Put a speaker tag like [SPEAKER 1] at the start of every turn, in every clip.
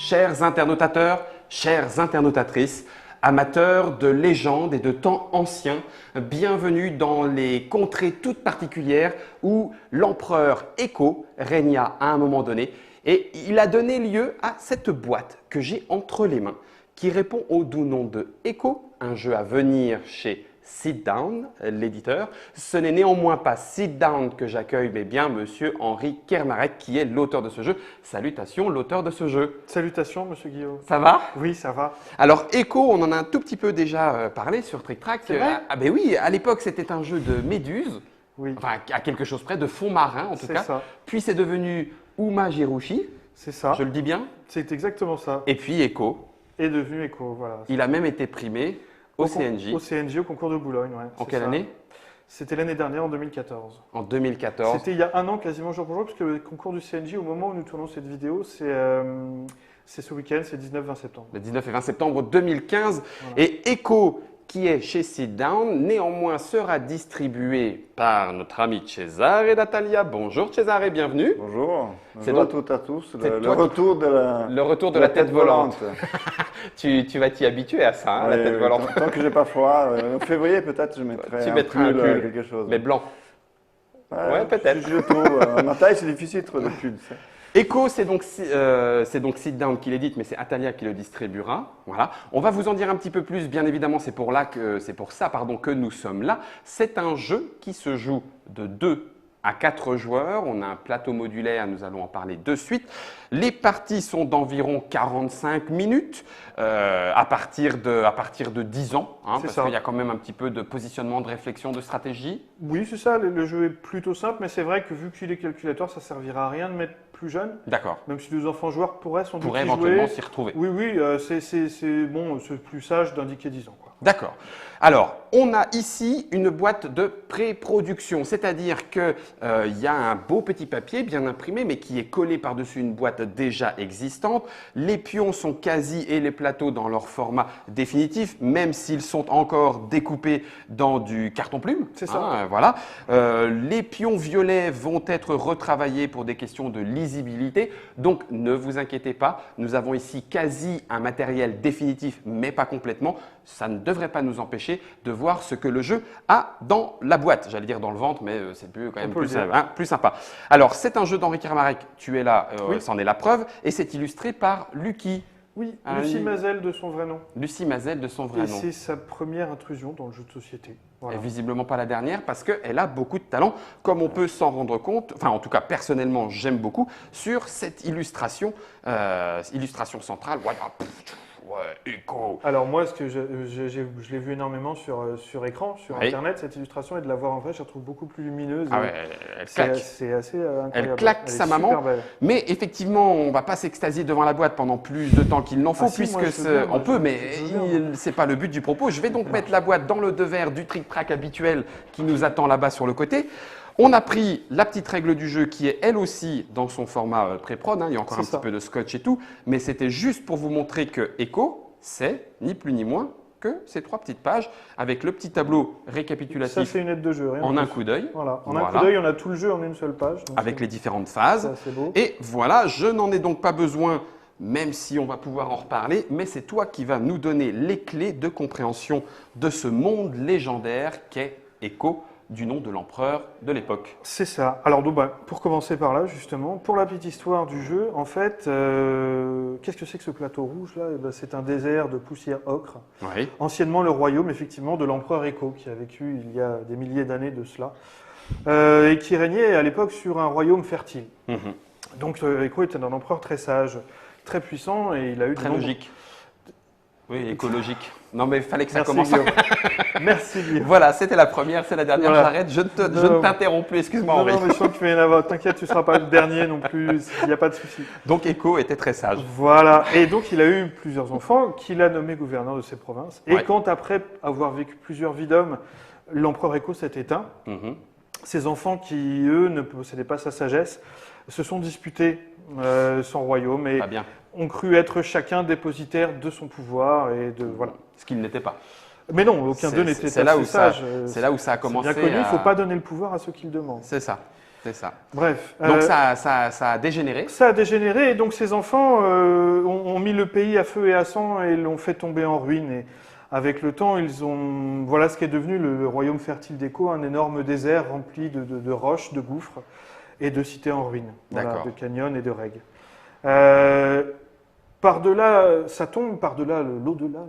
[SPEAKER 1] Chers internautateurs, chères internautatrices, amateurs de légendes et de temps anciens, bienvenue dans les contrées toutes particulières où l'empereur Écho régna à un moment donné et il a donné lieu à cette boîte que j'ai entre les mains qui répond au doux nom de Écho, un jeu à venir chez Sit Down, l'éditeur. Ce n'est néanmoins pas Sit Down que j'accueille, mais bien Monsieur Henri Kermarek qui est l'auteur de ce jeu. Salutations, l'auteur de ce jeu.
[SPEAKER 2] Salutations, Monsieur Guillaume.
[SPEAKER 1] Ça va?
[SPEAKER 2] Oui, ça va.
[SPEAKER 1] Alors, Écho, on en a un tout petit peu déjà parlé sur Trick Track.
[SPEAKER 2] C'est vrai
[SPEAKER 1] Ah ben oui, à l'époque, c'était un jeu de méduse,
[SPEAKER 2] Oui,
[SPEAKER 1] enfin à quelque chose près, de fond marin en tout
[SPEAKER 2] c'est
[SPEAKER 1] cas.
[SPEAKER 2] ça.
[SPEAKER 1] Puis c'est devenu Uma Jirushi,
[SPEAKER 2] C'est ça.
[SPEAKER 1] je le dis bien.
[SPEAKER 2] C'est exactement ça.
[SPEAKER 1] Et puis Écho,
[SPEAKER 2] Et devenu Écho, voilà.
[SPEAKER 1] il a même été primé au CNJ.
[SPEAKER 2] Au CNJ, au concours de Boulogne, ouais.
[SPEAKER 1] En
[SPEAKER 2] c'est
[SPEAKER 1] quelle
[SPEAKER 2] ça.
[SPEAKER 1] année?
[SPEAKER 2] C'était l'année dernière, en 2014.
[SPEAKER 1] En 2014.
[SPEAKER 2] C'était il y a un an, quasiment jour pour jour, parce que le concours du CNJ, au moment où nous tournons cette vidéo, c'est ce week-end, c'est 19-20 septembre.
[SPEAKER 1] Le 19 et 20 septembre 2015.
[SPEAKER 2] Voilà.
[SPEAKER 1] Et Écho, qui est chez Sit Down, néanmoins sera distribué par notre ami Cesare D'Atalia. Bonjour Cesare, bienvenue.
[SPEAKER 3] Bonjour,
[SPEAKER 1] C'est
[SPEAKER 3] bonjour à
[SPEAKER 1] donc-
[SPEAKER 3] toutes et à tous.
[SPEAKER 1] c'est
[SPEAKER 3] Le
[SPEAKER 1] toi qui-
[SPEAKER 3] retour de la,
[SPEAKER 1] Le retour de la tête volante.
[SPEAKER 3] volante.
[SPEAKER 1] Tu vas t'y habituer à ça, hein, la
[SPEAKER 3] Oui,
[SPEAKER 1] tête
[SPEAKER 3] oui,
[SPEAKER 1] volante.
[SPEAKER 3] Tant que j'ai pas froid, en février peut-être je mettrai
[SPEAKER 1] Tu
[SPEAKER 3] un
[SPEAKER 1] mettras un pull,
[SPEAKER 3] quelque chose.
[SPEAKER 1] Mais blanc. Ouais, peut-être.
[SPEAKER 3] Je trouve, ma taille c'est difficile de trouver des pulls. ça.
[SPEAKER 1] Echo, c'est donc Sit Down qui l'édite, mais c'est Atalia qui le distribuera. Voilà. On va vous en dire un petit peu plus, bien évidemment, c'est pour ça que nous sommes là. C'est un jeu qui se joue de 2 à 4 joueurs. On a un plateau modulaire, nous allons en parler de suite. Les parties sont d'environ 45 minutes à partir de 10 ans, hein,
[SPEAKER 2] C'est
[SPEAKER 1] parce
[SPEAKER 2] ça.
[SPEAKER 1] qu'il y a quand même un petit peu de positionnement, de réflexion, de stratégie.
[SPEAKER 2] Oui, c'est ça, le jeu est plutôt simple, mais c'est vrai que vu qu'il est calculateur, ça servira à rien de mettre plus jeune,
[SPEAKER 1] D'accord.
[SPEAKER 2] même si les enfants joueurs pourraient sans doute
[SPEAKER 1] Pourrait
[SPEAKER 2] y
[SPEAKER 1] éventuellement
[SPEAKER 2] jouer.
[SPEAKER 1] s'y retrouver.
[SPEAKER 2] Oui, oui, c'est bon, c'est plus sage d'indiquer 10 ans, quoi.
[SPEAKER 1] D'accord. Alors, on a ici une boîte de pré-production, c'est-à-dire qu'il y a un beau petit papier bien imprimé, mais qui est collé par-dessus une boîte déjà existante. Les pions sont quasi et les plateaux dans leur format définitif, même s'ils sont encore découpés dans du carton-plume.
[SPEAKER 2] C'est ça.
[SPEAKER 1] Hein, voilà. Les pions violets vont être retravaillés pour des questions de lisibilité. Donc, ne vous inquiétez pas, nous avons ici quasi un matériel définitif, mais pas complètement. Ça ne devrait pas nous empêcher de voir ce que le jeu a dans la boîte. J'allais dire dans le ventre, mais c'est quand même
[SPEAKER 2] On peut le dire.
[SPEAKER 1] plus sympa. Alors, c'est un jeu d'Henri Kermarek, tu es là,
[SPEAKER 2] Oui.
[SPEAKER 1] c'en est la preuve, et c'est illustré par Lucky,
[SPEAKER 2] Oui,
[SPEAKER 1] Ah,
[SPEAKER 2] Lucie
[SPEAKER 1] oui.
[SPEAKER 2] Mazel de son vrai nom.
[SPEAKER 1] Lucie Mazel de son vrai
[SPEAKER 2] Et
[SPEAKER 1] nom.
[SPEAKER 2] c'est sa première intrusion dans le jeu de société. Voilà.
[SPEAKER 1] Et visiblement pas la dernière parce qu'elle a beaucoup de talent, comme on peut s'en rendre compte, enfin en tout cas personnellement j'aime beaucoup, sur cette illustration centrale. Voilà, ouais, Écho.
[SPEAKER 2] Alors moi, ce que je l'ai vu énormément sur écran, sur
[SPEAKER 1] Oui.
[SPEAKER 2] Internet, cette illustration, et de la voir en vrai, je la trouve beaucoup plus lumineuse.
[SPEAKER 1] Ah
[SPEAKER 2] et
[SPEAKER 1] ouais, elle claque.
[SPEAKER 2] c'est assez incroyable.
[SPEAKER 1] claque
[SPEAKER 2] Elle est
[SPEAKER 1] sa
[SPEAKER 2] super
[SPEAKER 1] maman.
[SPEAKER 2] belle.
[SPEAKER 1] Mais effectivement, on ne va pas s'extasier devant la boîte pendant plus de temps qu'il n'en faut,
[SPEAKER 2] Ah si, moi,
[SPEAKER 1] puisque
[SPEAKER 2] je veux bien,
[SPEAKER 1] on
[SPEAKER 2] moi,
[SPEAKER 1] peut,
[SPEAKER 2] je-
[SPEAKER 1] mais
[SPEAKER 2] je veux bien.
[SPEAKER 1] c'est pas le but du propos. Je vais donc mettre la boîte dans le devers du trick-track habituel qui nous attend là-bas sur le côté. On a pris la petite règle du jeu qui est elle aussi dans son format pré-prod, hein, il y a encore
[SPEAKER 2] C'est
[SPEAKER 1] un
[SPEAKER 2] ça.
[SPEAKER 1] petit peu de scotch et tout, mais c'était juste pour vous montrer que Echo, c'est ni plus ni moins que ces 3 petites pages avec le petit tableau
[SPEAKER 2] Ça,
[SPEAKER 1] récapitulatif
[SPEAKER 2] c'est une aide de jeu. Rien
[SPEAKER 1] en
[SPEAKER 2] de
[SPEAKER 1] un
[SPEAKER 2] plus.
[SPEAKER 1] coup d'œil,
[SPEAKER 2] Voilà. En un
[SPEAKER 1] Voilà.
[SPEAKER 2] coup d'œil, on a tout le jeu en une seule page. donc
[SPEAKER 1] avec
[SPEAKER 2] c'est-
[SPEAKER 1] les différentes
[SPEAKER 2] c'est
[SPEAKER 1] phases.
[SPEAKER 2] assez beau.
[SPEAKER 1] Et voilà, je n'en ai donc pas besoin, même si on va pouvoir en reparler, mais c'est toi qui vas nous donner les clés de compréhension de ce monde légendaire qu'est Écho, du nom de l'empereur de l'époque.
[SPEAKER 2] C'est ça. Alors, donc, pour commencer par là, justement, pour la petite histoire du jeu, en fait, qu'est-ce que c'est que ce plateau rouge là? Eh ben, c'est un désert de poussière ocre.
[SPEAKER 1] Oui.
[SPEAKER 2] Anciennement le royaume, effectivement, de l'empereur Écho, qui a vécu il y a des milliers d'années de cela, et qui régnait à l'époque sur un royaume fertile.
[SPEAKER 1] Mhm.
[SPEAKER 2] Donc, Écho était un empereur très sage, très puissant, et il a eu
[SPEAKER 1] Très
[SPEAKER 2] de nombreux-
[SPEAKER 1] logique. Oui, écologique. Non, mais il fallait que ça
[SPEAKER 2] Merci
[SPEAKER 1] commence.
[SPEAKER 2] Guillaume. Merci Guillaume.
[SPEAKER 1] Voilà, c'était la première, c'est la dernière.
[SPEAKER 2] Voilà.
[SPEAKER 1] J'arrête, je
[SPEAKER 2] Non,
[SPEAKER 1] ne t'interromps plus, excuse-moi
[SPEAKER 2] Non,
[SPEAKER 1] Henri.
[SPEAKER 2] non, mais je sens que tu vas y en avoir. T'inquiète, tu ne seras pas le dernier non plus, il n'y a pas de souci.
[SPEAKER 1] Donc Écho était très sage.
[SPEAKER 2] Voilà, et donc il a eu plusieurs enfants qu'il a nommés gouverneurs de ses provinces. Et
[SPEAKER 1] Ouais.
[SPEAKER 2] quand, après avoir vécu plusieurs vies d'hommes, l'empereur Écho s'est éteint,
[SPEAKER 1] Mhm.
[SPEAKER 2] ses enfants qui, eux, ne possédaient pas sa sagesse, se sont disputés son royaume et
[SPEAKER 1] Pas bien.
[SPEAKER 2] ont cru être chacun dépositaire de son pouvoir et de voilà.
[SPEAKER 1] Ce qu'il n'était pas.
[SPEAKER 2] Mais non, aucun d'eux
[SPEAKER 1] C'est-
[SPEAKER 2] n'était
[SPEAKER 1] c'est là
[SPEAKER 2] assez
[SPEAKER 1] où ça-
[SPEAKER 2] sage.
[SPEAKER 1] C'est là où ça a
[SPEAKER 2] C'est
[SPEAKER 1] commencé.
[SPEAKER 2] bien connu, il ne faut
[SPEAKER 1] à-
[SPEAKER 2] pas donner le pouvoir à ceux qui le demandent.
[SPEAKER 1] C'est ça. C'est ça.
[SPEAKER 2] Bref.
[SPEAKER 1] Donc ça a dégénéré.
[SPEAKER 2] Ça a dégénéré et donc ces enfants ont mis le pays à feu et à sang et l'ont fait tomber en ruine. Et avec le temps, voilà ce qui est devenu le royaume fertile d'Écho, un énorme désert rempli de roches, de gouffres et de cités en ruine, voilà,
[SPEAKER 1] D'accord.
[SPEAKER 2] de canyons et de règues. Par-delà, ça tombe, par-delà, l'au-delà.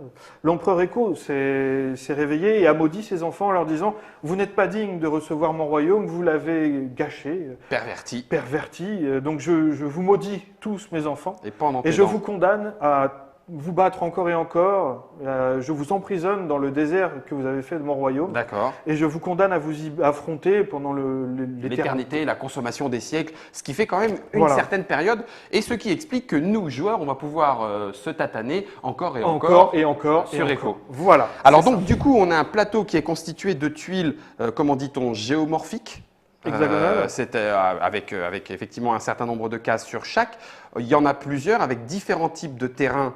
[SPEAKER 2] L'empereur Écho s'est réveillé et a maudit ses enfants en leur disant « Vous n'êtes pas dignes de recevoir mon royaume, vous l'avez gâché,
[SPEAKER 1] Perverti.
[SPEAKER 2] perverti, donc je vous maudis tous mes enfants,
[SPEAKER 1] Et pendant
[SPEAKER 2] et je vous condamne à vous battre encore et encore, je vous emprisonne dans le désert que vous avez fait de mon royaume,
[SPEAKER 1] D'accord.
[SPEAKER 2] et je vous condamne à vous y affronter pendant
[SPEAKER 1] L'éternité, la consommation des siècles, ce qui fait quand même une
[SPEAKER 2] Voilà.
[SPEAKER 1] certaine période, et ce qui explique que nous, joueurs, on va pouvoir se tataner encore et
[SPEAKER 2] Encore et encore
[SPEAKER 1] sur
[SPEAKER 2] et
[SPEAKER 1] Écho.
[SPEAKER 2] encore. Voilà.
[SPEAKER 1] Alors
[SPEAKER 2] c'est
[SPEAKER 1] donc du coup, on a un plateau qui est constitué de tuiles, comment dit-on, géomorphiques.
[SPEAKER 2] Hexagonales.
[SPEAKER 1] C'est avec effectivement un certain nombre de cases sur chaque. Il y en a plusieurs avec différents types de terrains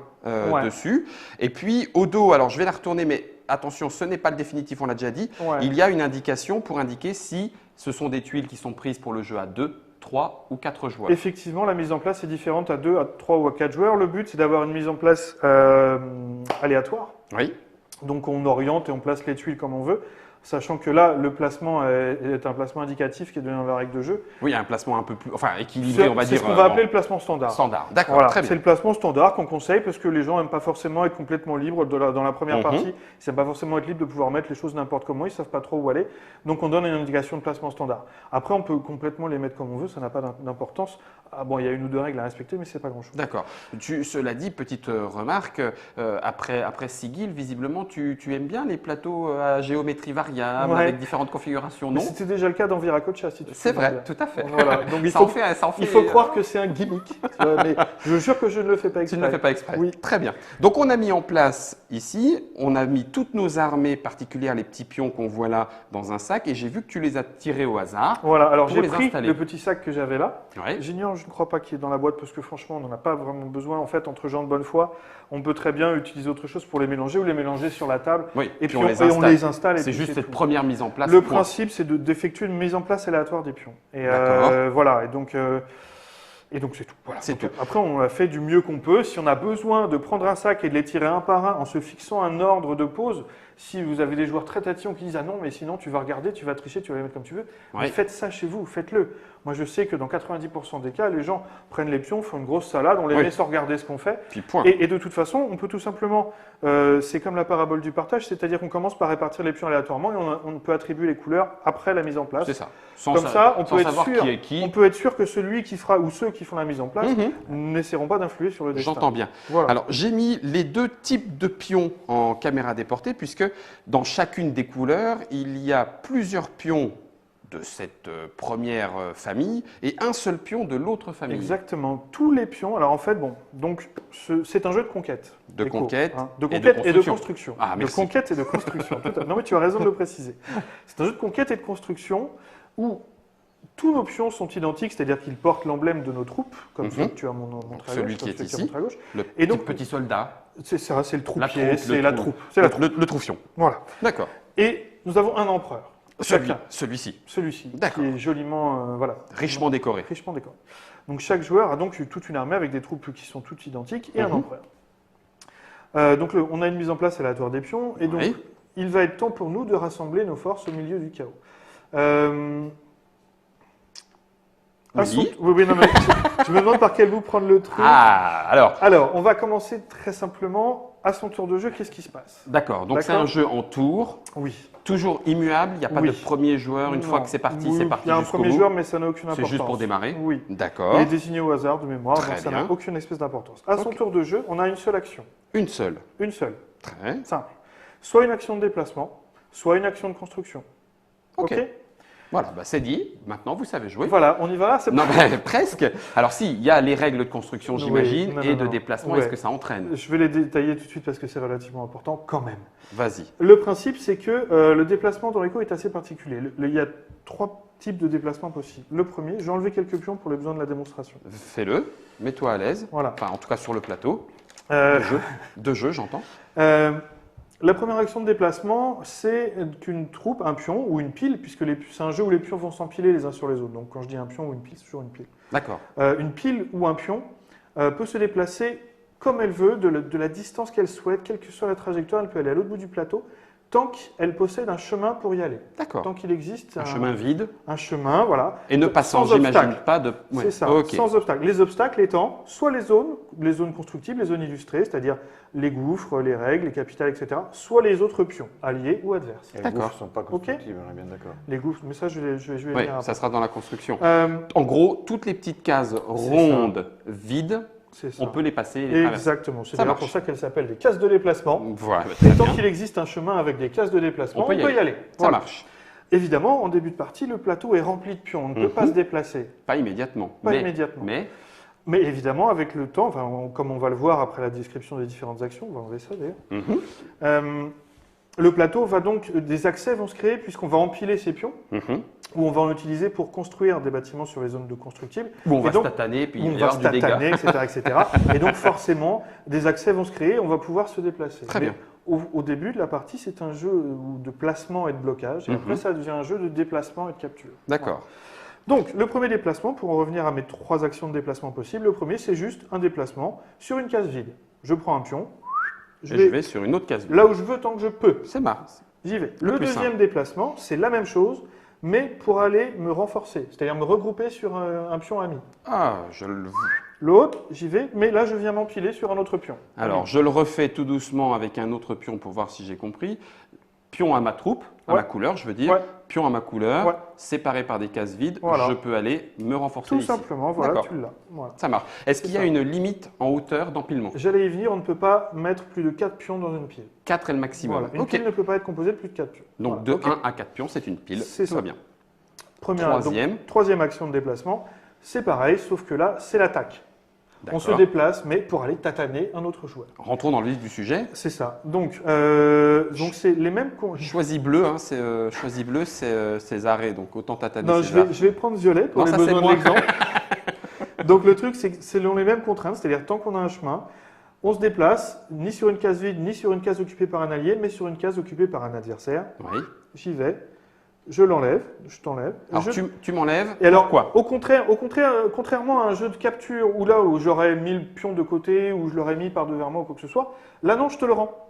[SPEAKER 2] Ouais.
[SPEAKER 1] dessus. Et puis au dos, alors je vais la retourner, mais attention, ce n'est pas le définitif, on l'a déjà dit.
[SPEAKER 2] Ouais.
[SPEAKER 1] Il y a une indication pour indiquer si ce sont des tuiles qui sont prises pour le jeu à 2, 3 ou 4 joueurs.
[SPEAKER 2] Effectivement, la mise en place est différente à 2, à 3 ou à 4 joueurs. Le but, c'est d'avoir une mise en place aléatoire.
[SPEAKER 1] Oui,
[SPEAKER 2] Donc on oriente et on place les tuiles comme on veut, sachant que là, le placement est un placement indicatif qui est donné dans la règle de jeu.
[SPEAKER 1] oui, il y a un placement un peu plus, enfin équilibré, on va
[SPEAKER 2] C'est
[SPEAKER 1] dire.
[SPEAKER 2] ce qu'on va appeler le placement standard.
[SPEAKER 1] standard. D'accord,
[SPEAKER 2] Voilà,
[SPEAKER 1] très
[SPEAKER 2] c'est
[SPEAKER 1] bien.
[SPEAKER 2] le placement standard qu'on conseille parce que les gens n'aiment pas forcément être complètement libres dans la première
[SPEAKER 1] Mhm.
[SPEAKER 2] partie. Ils n'aiment pas forcément être libres de pouvoir mettre les choses n'importe comment, ils ne savent pas trop où aller. Donc on donne une indication de placement standard. Après, on peut complètement les mettre comme on veut, ça n'a pas d'importance. Ah bon, il y a une ou deux règles à respecter, mais c'est pas grand-chose.
[SPEAKER 1] D'accord. Cela dit, petite remarque, après Sigil, visiblement, tu aimes bien les plateaux à géométrie variable,
[SPEAKER 2] Ouais.
[SPEAKER 1] avec différentes configurations,
[SPEAKER 2] Mais
[SPEAKER 1] non?
[SPEAKER 2] c'était déjà le cas dans Viracocha, si tu te
[SPEAKER 1] C'est
[SPEAKER 2] souviens
[SPEAKER 1] vrai,
[SPEAKER 2] bien.
[SPEAKER 1] tout à fait.
[SPEAKER 2] Voilà, donc il
[SPEAKER 1] Ça
[SPEAKER 2] faut,
[SPEAKER 1] en fait, ça en
[SPEAKER 2] il
[SPEAKER 1] fait-
[SPEAKER 2] faut croire que c'est un gimmick. Tu vois, mais je jure que je ne le fais pas
[SPEAKER 1] Tu
[SPEAKER 2] exprès.
[SPEAKER 1] ne le fais pas exprès.
[SPEAKER 2] Oui.
[SPEAKER 1] Très bien. Donc on a mis en place ici, on a mis toutes nos armées particulières, les petits pions qu'on voit là dans un sac, et j'ai vu que tu les as tirés au hasard.
[SPEAKER 2] Voilà, alors
[SPEAKER 1] Pour
[SPEAKER 2] j'ai
[SPEAKER 1] les
[SPEAKER 2] pris
[SPEAKER 1] installer.
[SPEAKER 2] le petit sac que j'avais là.
[SPEAKER 1] Ouais.
[SPEAKER 2] J'ignore, je ne crois pas qu'il est dans la boîte parce que franchement, on n'en a pas vraiment besoin. En fait, entre gens de bonne foi, on peut très bien utiliser autre chose pour les mélanger ou les mélanger sur la table.
[SPEAKER 1] Oui.
[SPEAKER 2] Et puis
[SPEAKER 1] on les
[SPEAKER 2] on
[SPEAKER 1] installe.
[SPEAKER 2] les installe. et
[SPEAKER 1] C'est
[SPEAKER 2] puis
[SPEAKER 1] juste cette
[SPEAKER 2] tout.
[SPEAKER 1] première mise en place.
[SPEAKER 2] Le
[SPEAKER 1] point.
[SPEAKER 2] principe, c'est d'effectuer une mise en place aléatoire des pions. Et
[SPEAKER 1] D'accord.
[SPEAKER 2] voilà, et donc c'est tout. Voilà.
[SPEAKER 1] C'est
[SPEAKER 2] Donc,
[SPEAKER 1] tout.
[SPEAKER 2] après, on a fait du mieux qu'on peut. Si on a besoin de prendre un sac et de les tirer un par un en se fixant un ordre de pause, si vous avez des joueurs très tatillons qui disent « Ah non, mais sinon tu vas regarder, tu vas tricher, tu vas les mettre comme tu veux
[SPEAKER 1] Oui.
[SPEAKER 2] mais faites ça chez vous, faites-le. Moi, je sais que dans 90% des cas, les gens prennent les pions, font une grosse salade, on les
[SPEAKER 1] Oui.
[SPEAKER 2] met sans regarder ce qu'on fait.
[SPEAKER 1] Puis point.
[SPEAKER 2] Et de toute façon, on peut tout simplement, c'est comme la parabole du partage, c'est-à-dire qu'on commence par répartir les pions aléatoirement et on peut attribuer les couleurs après la mise en place.
[SPEAKER 1] C'est ça. Sans
[SPEAKER 2] Comme ça, on
[SPEAKER 1] sans
[SPEAKER 2] peut être
[SPEAKER 1] savoir
[SPEAKER 2] sûr.
[SPEAKER 1] qui est qui.
[SPEAKER 2] On peut être sûr que celui qui fera ou ceux qui font la mise en place
[SPEAKER 1] Mhm.
[SPEAKER 2] n'essaieront pas d'influer sur le destin.
[SPEAKER 1] J'entends bien.
[SPEAKER 2] Voilà.
[SPEAKER 1] Alors, j'ai mis les deux types de pions en caméra déportée, puisque dans chacune des couleurs, il y a plusieurs pions de cette première famille et un seul pion de l'autre famille.
[SPEAKER 2] Exactement. Tous les pions. Alors en fait, bon, donc c'est un jeu de conquête.
[SPEAKER 1] De
[SPEAKER 2] Écho,
[SPEAKER 1] conquête
[SPEAKER 2] de
[SPEAKER 1] et de
[SPEAKER 2] conquête et de
[SPEAKER 1] construction.
[SPEAKER 2] construction.
[SPEAKER 1] Ah,
[SPEAKER 2] de
[SPEAKER 1] merci.
[SPEAKER 2] conquête et de construction. Tout à fait. Non mais tu as raison de le préciser. C'est un jeu de conquête et de construction où tous nos pions sont identiques, c'est-à-dire qu'ils portent l'emblème de nos troupes, comme
[SPEAKER 1] Mhm.
[SPEAKER 2] celui que tu as montré à
[SPEAKER 1] Celui
[SPEAKER 2] gauche,
[SPEAKER 1] qui
[SPEAKER 2] comme
[SPEAKER 1] est
[SPEAKER 2] celui
[SPEAKER 1] ici.
[SPEAKER 2] montré à gauche.
[SPEAKER 1] Le
[SPEAKER 2] Et donc-
[SPEAKER 1] petit soldat,
[SPEAKER 2] C'est ça, c'est le
[SPEAKER 1] la
[SPEAKER 2] troupier,
[SPEAKER 1] troupe,
[SPEAKER 2] c'est
[SPEAKER 1] le
[SPEAKER 2] la
[SPEAKER 1] trou-
[SPEAKER 2] troupe. C'est la troupe.
[SPEAKER 1] le troufion.
[SPEAKER 2] Voilà.
[SPEAKER 1] D'accord.
[SPEAKER 2] Et nous avons un empereur. Chacun.
[SPEAKER 1] Celui-ci,
[SPEAKER 2] Celui-ci,
[SPEAKER 1] D'accord.
[SPEAKER 2] qui est joliment, voilà,
[SPEAKER 1] richement décoré.
[SPEAKER 2] richement décoré. Donc chaque joueur a donc toute une armée avec des troupes qui sont toutes identiques et un
[SPEAKER 1] Mhm.
[SPEAKER 2] empereur. Donc on a une mise en place aléatoire des pions et donc
[SPEAKER 1] Oui.
[SPEAKER 2] il va être temps pour nous de rassembler nos forces au milieu du chaos. Euh,
[SPEAKER 1] Oui.
[SPEAKER 2] oui, non, mais je me demande par quel bout prendre le truc.
[SPEAKER 1] Ah, alors,
[SPEAKER 2] Alors, on va commencer très simplement. À son tour de jeu, qu'est-ce qui se passe?
[SPEAKER 1] d'accord. Donc c'est
[SPEAKER 2] D'accord.
[SPEAKER 1] un jeu en tour,
[SPEAKER 2] Oui.
[SPEAKER 1] toujours immuable. Il n'y a pas
[SPEAKER 2] Oui.
[SPEAKER 1] de premier joueur. Une fois
[SPEAKER 2] Non.
[SPEAKER 1] que c'est parti,
[SPEAKER 2] Oui,
[SPEAKER 1] c'est parti
[SPEAKER 2] Il y a un
[SPEAKER 1] jusqu'au
[SPEAKER 2] premier
[SPEAKER 1] bout.
[SPEAKER 2] joueur, mais ça n'a aucune
[SPEAKER 1] C'est
[SPEAKER 2] importance.
[SPEAKER 1] juste pour démarrer.
[SPEAKER 2] Oui.
[SPEAKER 1] D'accord.
[SPEAKER 2] Il est désigné au hasard de mémoire,
[SPEAKER 1] Très
[SPEAKER 2] donc ça
[SPEAKER 1] bien.
[SPEAKER 2] n'a aucune espèce d'importance. À son
[SPEAKER 1] Ok.
[SPEAKER 2] tour de jeu, on a une seule action.
[SPEAKER 1] Une seule.
[SPEAKER 2] Une seule.
[SPEAKER 1] Très.
[SPEAKER 2] Simple. Soit une action de déplacement, soit une action de construction.
[SPEAKER 1] Ok. Voilà, bah, c'est dit. Maintenant, vous savez jouer.
[SPEAKER 2] Voilà, on y va. C'est
[SPEAKER 1] Non, mais presque. Alors, si, il y a les règles de construction,
[SPEAKER 2] Oui,
[SPEAKER 1] j'imagine,
[SPEAKER 2] non,
[SPEAKER 1] et
[SPEAKER 2] non,
[SPEAKER 1] de
[SPEAKER 2] non.
[SPEAKER 1] déplacement.
[SPEAKER 2] Ouais.
[SPEAKER 1] Est-ce que ça entraîne?
[SPEAKER 2] Je vais les détailler tout de suite parce que c'est relativement important quand même.
[SPEAKER 1] Vas-y.
[SPEAKER 2] Le principe, c'est que le déplacement dans l'écho est assez particulier. Il y a 3 types de déplacements possibles. Le premier, je vais enlever quelques pions pour les besoins de la démonstration.
[SPEAKER 1] Fais-le. Mets-toi à l'aise.
[SPEAKER 2] Voilà.
[SPEAKER 1] Enfin, en tout cas, sur le plateau.
[SPEAKER 2] Euh,
[SPEAKER 1] De jeu, j'entends.
[SPEAKER 2] La première action de déplacement, c'est qu'une troupe, un pion ou une pile, puisque c'est un jeu où les pions vont s'empiler les uns sur les autres. Donc quand je dis un pion ou une pile, c'est toujours une pile.
[SPEAKER 1] D'accord.
[SPEAKER 2] Une pile ou un pion peut se déplacer comme elle veut, de la distance qu'elle souhaite, quelle que soit la trajectoire, elle peut aller à l'autre bout du plateau, tant qu'elle possède un chemin pour y aller.
[SPEAKER 1] D'accord.
[SPEAKER 2] Tant qu'il existe
[SPEAKER 1] Un chemin vide.
[SPEAKER 2] un chemin, voilà.
[SPEAKER 1] Et ne passant,
[SPEAKER 2] sans
[SPEAKER 1] j'imagine
[SPEAKER 2] obstacle.
[SPEAKER 1] pas de. Ouais.
[SPEAKER 2] C'est ça,
[SPEAKER 1] Ok.
[SPEAKER 2] sans obstacle. Les obstacles étant soit les zones constructibles, les zones illustrées, c'est-à-dire les gouffres, les règles, les capitales, etc., soit les autres pions, alliés ou adverses.
[SPEAKER 3] Et les
[SPEAKER 1] D'accord.
[SPEAKER 3] gouffres ne sont pas constructibles, on est bien d'accord.
[SPEAKER 2] Les gouffres, mais ça, je vais
[SPEAKER 1] Ouais,
[SPEAKER 2] venir
[SPEAKER 1] ça
[SPEAKER 2] après.
[SPEAKER 1] sera dans la construction.
[SPEAKER 2] Euh,
[SPEAKER 1] En gros, toutes les petites cases rondes, vides,
[SPEAKER 2] c'est ça.
[SPEAKER 1] on peut les passer et les traverser.
[SPEAKER 2] Exactement. C'est
[SPEAKER 1] Ça
[SPEAKER 2] d'ailleurs
[SPEAKER 1] marche.
[SPEAKER 2] pour ça qu'elles s'appellent des cases de déplacement.
[SPEAKER 1] Voilà, bah,
[SPEAKER 2] Et
[SPEAKER 1] très
[SPEAKER 2] tant
[SPEAKER 1] bien.
[SPEAKER 2] qu'il existe un chemin avec des cases de déplacement,
[SPEAKER 1] On peut y aller. Ça
[SPEAKER 2] Voilà.
[SPEAKER 1] marche.
[SPEAKER 2] Évidemment, en début de partie, le plateau est rempli de pions. On ne peut pas se déplacer.
[SPEAKER 1] Pas immédiatement.
[SPEAKER 2] Pas
[SPEAKER 1] mais,
[SPEAKER 2] immédiatement.
[SPEAKER 1] Mais,
[SPEAKER 2] Mais évidemment, avec le temps, comme on va le voir après la description des différentes actions, on va enlever ça d'ailleurs, le plateau va donc, des accès vont se créer puisqu'on va empiler ces pions, où on va en utiliser pour construire des bâtiments sur les zones de constructibles,
[SPEAKER 1] où on
[SPEAKER 2] Et
[SPEAKER 1] va
[SPEAKER 2] donc,
[SPEAKER 1] se tataner, puis
[SPEAKER 2] où
[SPEAKER 1] il
[SPEAKER 2] on
[SPEAKER 1] va y
[SPEAKER 2] va
[SPEAKER 1] avoir
[SPEAKER 2] se
[SPEAKER 1] du dégât.
[SPEAKER 2] tataner, etc., etc. Et donc forcément, des accès vont se créer, on va pouvoir se déplacer.
[SPEAKER 1] Très
[SPEAKER 2] Mais
[SPEAKER 1] bien.
[SPEAKER 2] Au début de la partie, c'est un jeu de placement et de blocage, et après ça devient un jeu de déplacement et de capture.
[SPEAKER 1] D'accord.
[SPEAKER 2] Donc, le premier déplacement, pour en revenir à mes 3 actions de déplacement possibles, le premier, c'est juste un déplacement sur une case vide. Je prends un pion,
[SPEAKER 1] Et je vais sur une autre case.
[SPEAKER 2] là où je veux tant que je peux.
[SPEAKER 1] C'est marrant.
[SPEAKER 2] J'y vais.
[SPEAKER 1] Le
[SPEAKER 2] Le
[SPEAKER 1] plus
[SPEAKER 2] deuxième déplacement, c'est la même chose, mais pour aller me renforcer, c'est-à-dire me regrouper sur un pion ami.
[SPEAKER 1] Ah, je le.
[SPEAKER 2] L'autre, j'y vais, mais là, je viens m'empiler sur un autre pion.
[SPEAKER 1] Alors, je le refais tout doucement avec un autre pion pour voir si j'ai compris. Pion à ma troupe, à
[SPEAKER 2] Ouais.
[SPEAKER 1] ma couleur, je veux dire.
[SPEAKER 2] Ouais.
[SPEAKER 1] Pion à ma couleur,
[SPEAKER 2] Ouais.
[SPEAKER 1] séparé par des cases vides.
[SPEAKER 2] Voilà.
[SPEAKER 1] Je peux aller me renforcer
[SPEAKER 2] Tout
[SPEAKER 1] ici.
[SPEAKER 2] simplement, voilà,
[SPEAKER 1] D'accord.
[SPEAKER 2] tu l'as. Voilà.
[SPEAKER 1] Ça marche. Est-ce qu'il y a
[SPEAKER 2] ça.
[SPEAKER 1] une limite en hauteur d'empilement?
[SPEAKER 2] J'allais y venir, on ne peut pas mettre plus de 4 pions dans une pile.
[SPEAKER 1] 4 est le maximum.
[SPEAKER 2] Voilà. Une
[SPEAKER 1] Ok.
[SPEAKER 2] pile ne peut pas être composée de plus de 4 pions.
[SPEAKER 1] Donc
[SPEAKER 2] Voilà.
[SPEAKER 1] de
[SPEAKER 2] Ok.
[SPEAKER 1] 1 à 4 pions, c'est une pile.
[SPEAKER 2] C'est
[SPEAKER 1] Tout
[SPEAKER 2] ça.
[SPEAKER 1] va bien.
[SPEAKER 2] Troisième. Troisième action de déplacement, c'est pareil, sauf que là, c'est l'attaque. On se
[SPEAKER 1] D'accord.
[SPEAKER 2] déplace, mais pour aller tataner un autre joueur.
[SPEAKER 1] Rentrons dans le vif du sujet.
[SPEAKER 2] C'est ça. Donc c'est les mêmes.
[SPEAKER 1] Choisi bleu, hein, c'est arrêts, donc autant tataner
[SPEAKER 2] Non,
[SPEAKER 1] César.
[SPEAKER 2] je vais prendre violet pour
[SPEAKER 1] Non,
[SPEAKER 2] les
[SPEAKER 1] ça, c'est
[SPEAKER 2] besoins de
[SPEAKER 1] moi.
[SPEAKER 2] l'exemple. Donc le truc, c'est que selon les mêmes contraintes, c'est-à-dire tant qu'on a un chemin, on se déplace ni sur une case vide, ni sur une case occupée par un allié, mais sur une case occupée par un adversaire.
[SPEAKER 1] Oui.
[SPEAKER 2] J'y vais, je l'enlève, je t'enlève.
[SPEAKER 1] Alors tu m'enlèves.
[SPEAKER 2] Et alors,
[SPEAKER 1] Pourquoi?
[SPEAKER 2] au contraire, contrairement à un jeu de capture où là où j'aurais mis le pion de côté, où je l'aurais mis par devers moi ou quoi que ce soit, là non, je te le rends.